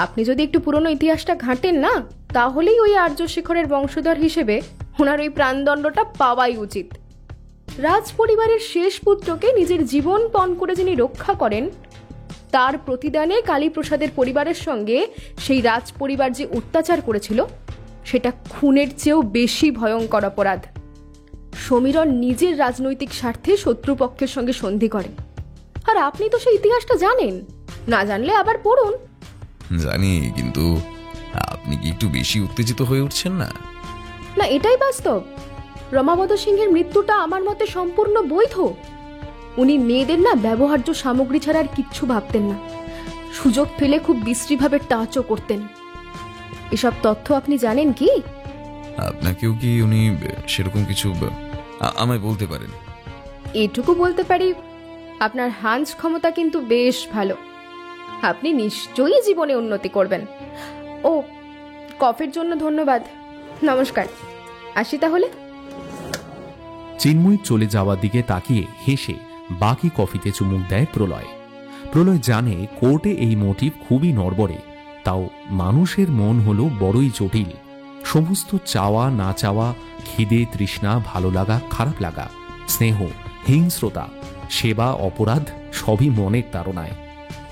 আপনি যদি একটু পুরনো ইতিহাসটা ঘাঁটেন না, তাহলেই ওই আর্যশেখরের বংশধর হিসেবে ওনার ওই প্রাণদণ্ডটা পাওয়াই উচিত। রাজ পরিবারের শেষ পুত্রকে নিজের জীবন পণ করে যিনি রক্ষা করেন, তার প্রতিদানে কালীপ্রসাদের পরিবারের সঙ্গে সেই রাজ পরিবার যে অত্যাচার করেছিল, সেটা খুনের চেয়েও বেশি ভয়ঙ্কর অপরাধ। সমীরণ নিজের রাজনৈতিক স্বার্থে শত্রুপক্ষের সঙ্গে সন্ধি করে, আর আপনি তো সেই ইতিহাসটা জানেন। না জানলে আবার পড়ুন। জানি, কিন্তু আপনি কি একটু বেশি উত্তেজিত হয়ে উঠছেন না? না, এটাই বাস্তব। রমাপদ সিংহের মৃত্যুটা আমার মতে সম্পূর্ণ বৈধ। উনি মেয়েদের না ব্যবহার্য সামগ্রী ছাড়া আর কিচ্ছু ভাবতেন না, সুযোগ পেলে খুব বিশ্রীভাবে টাচও করতেন। এসব তথ্য আপনি জানেন কি? আপনাকেও কি উনি সেরকম কিছু আমায় বলতে পারেন? এটুকু বলতে পারি, আপনার হাঞ্চ ক্ষমতা কিন্তু বেশ ভালো। আপনি নিশ্চয়ই জীবনে উন্নতি করবেন। ও, কফির জন্য ধন্যবাদ। নমস্কার, আসি তাহলে। চিন্ময়ী চলে যাওয়ার দিকে তাকিয়ে হেসে বাকি কফিতে চুমুক দেয় প্রলয়। প্রলয় জানে কোর্টে এই মোটিভ খুবই নড়বড়ে, তাও মানুষের মন হলো বড়ই জটিল। সমস্ত চাওয়া না চাওয়া, খিদে তৃষ্ণা, ভালো লাগা খারাপ লাগা, স্নেহ হিংস্রতা, সেবা অপরাধ সবই মনের তাড়নায়।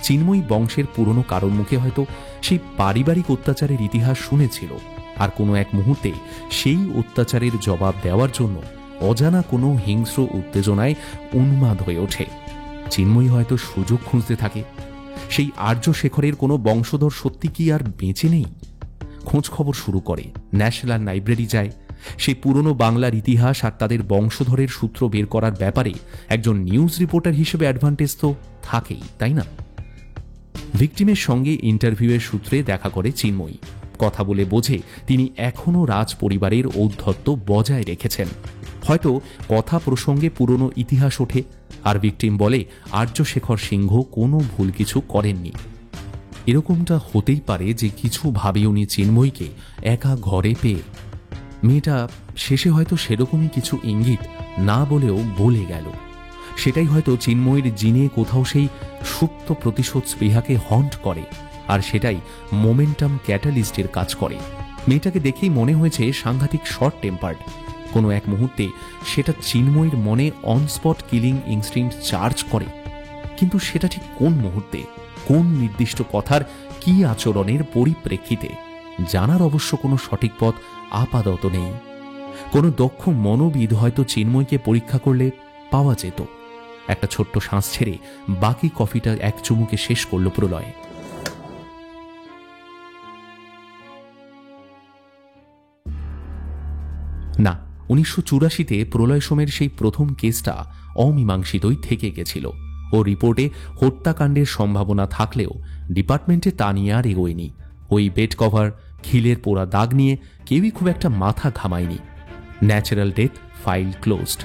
চিন্ময়ী বংশের পুরনো কারোর মুখে হয়তো সেই পারিবারিক অত্যাচারের ইতিহাস শুনেছিল, আর কোনো এক মুহূর্তে সেই অত্যাচারের জবাব দেওয়ার জন্য অজানা কোনো হিংস্র উত্তেজনায় উন্মাদ হয়ে ওঠে। চিন্ময়ী হয়তো সুযোগ খুঁজতে থাকে। সেই আর্যশেখরের কোনো বংশধর সত্যি কি আর বেঁচে নেই? খোঁজ খবর শুরু করে, ন্যাশনাল লাইব্রেরি যায়। সেই পুরনো বাংলার ইতিহাস আর তাদের বংশধরের সূত্র বের করার ব্যাপারে একজন নিউজ রিপোর্টার হিসেবে অ্যাডভান্টেজ তো থাকেই, তাই না? ভিকটিমের সঙ্গে ইন্টারভিউয়ের সূত্রে দেখা করে চিন্ময়ী। কথা বলে বোঝে তিনি এখনও রাজ পরিবারের ঔদ্ধত্য বজায় রেখেছেন। হয়তো কথা প্রসঙ্গে পুরনো ইতিহাস ওঠে, আর ভিকটিম বলে আর্যশেখর সিংহ কোনো ভুল কিছু করেননি। এরকমটা হতেই পারে যে কিছু ভাবে উনি চিন্ময়ীকে একা ঘরে পেয়ে। মেয়েটা শেষে হয়তো সেরকমই কিছু ইঙ্গিত না বলেও বলে গেল। সেটাই হয়তো চিন্ময়ীর জিনে কোথাও সেই সুপ্ত প্রতিশোধ স্পৃহাকে হন্ট করে, আর সেটাই মোমেন্টাম ক্যাটালিস্টের কাজ করে। মেয়েটাকে দেখেই মনে হয়েছে সাংঘাতিক শর্ট টেম্পার্ড। কোনো এক মুহূর্তে সেটা চিন্ময়ীর মনে অনস্পট কিলিং ইনস্টিংক্ট চার্জ করে, কিন্তু সেটা ঠিক কোন মুহূর্তে, কোন নির্দিষ্ট কথার কি আচরণের পরিপ্রেক্ষিতে জানার অবশ্য কোনো সঠিক পথ আপাতত নেই। কোনো দক্ষ মনোবিদ হয়তো চিন্ময়কে পরীক্ষা করলে পাওয়া যেত। একটা ছোট্ট শ্বাস ছেড়ে বাকি কফিটা এক চুমুকে শেষ করল প্রলয়। না, 1984-তে প্রলয় সোমের সেই প্রথম কেসটা অমীমাংসিতই থেকে গেছিল। ও রিপোর্টে হত্যাকাণ্ডের সম্ভাবনা থাকলেও ডিপার্টমেন্টে তা নিয়ে আর এগোয়নি। ওই বেড কভার, খিলের পোড়া দাগ নিয়ে কেউই খুব একটা মাথা ঘামায়নি। Natural death, file closed.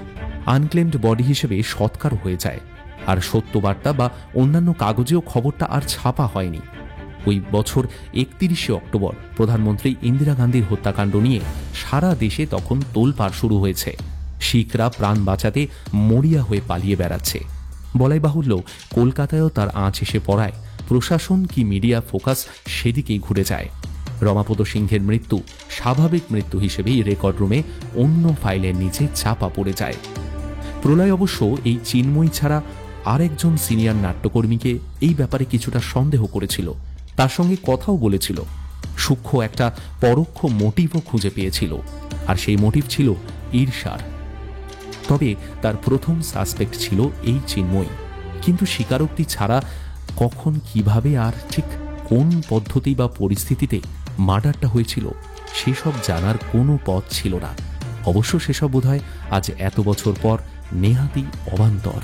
Unclaimed body হিসেবে সৎকার হয়ে যায়, আর সত্যবার্তা বা অন্যান্য কাগজেও খবরটা আর ছাপা হয়নি। ওই বছর 31শে অক্টোবর প্রধানমন্ত্রী ইন্দিরা গান্ধীর হত্যাকাণ্ড নিয়ে সারা দেশে তখন তোলপাড় শুরু হয়েছে। শিখরা প্রাণ বাঁচাতে মরিয়া হয়ে পালিয়ে বেড়াচ্ছে। বলাই বাহুল্য, কলকাতায়ও তার আঁচ এসে পড়ায় প্রশাসন কি মিডিয়া ফোকাস সেদিকেই ঘুরে যায়। রমাপদ সিংহের মৃত্যু স্বাভাবিক মৃত্যু হিসেবেই রেকর্ড রুমে অন্য ফাইলের নিচে চাপা পড়ে যায়। প্রলয় অবশ্য এই চিন্ময়ী ছাড়া আরেকজন সিনিয়র নাট্যকর্মীকে এই ব্যাপারে কিছুটা সন্দেহ করেছিল, তার সঙ্গে কথাও বলেছিল। সূক্ষ্ম একটা পরোক্ষ মোটিভও খুঁজে পেয়েছিল, আর সেই মোটিভ ছিল ঈর্ষার। তবে তার প্রথম সাসপেক্ট ছিল এই চিন্ময়ী, কিন্তু স্বীকারোক্তি ছাড়া কখন, কিভাবে, আর ঠিক কোন পদ্ধতি বা পরিস্থিতিতে মার্ডারটা হয়েছিল সেসব জানার কোনো পথ ছিল না। অবশ্য সেসব বোধহয় আজ এত বছর পর নেহাতই অবান্তর।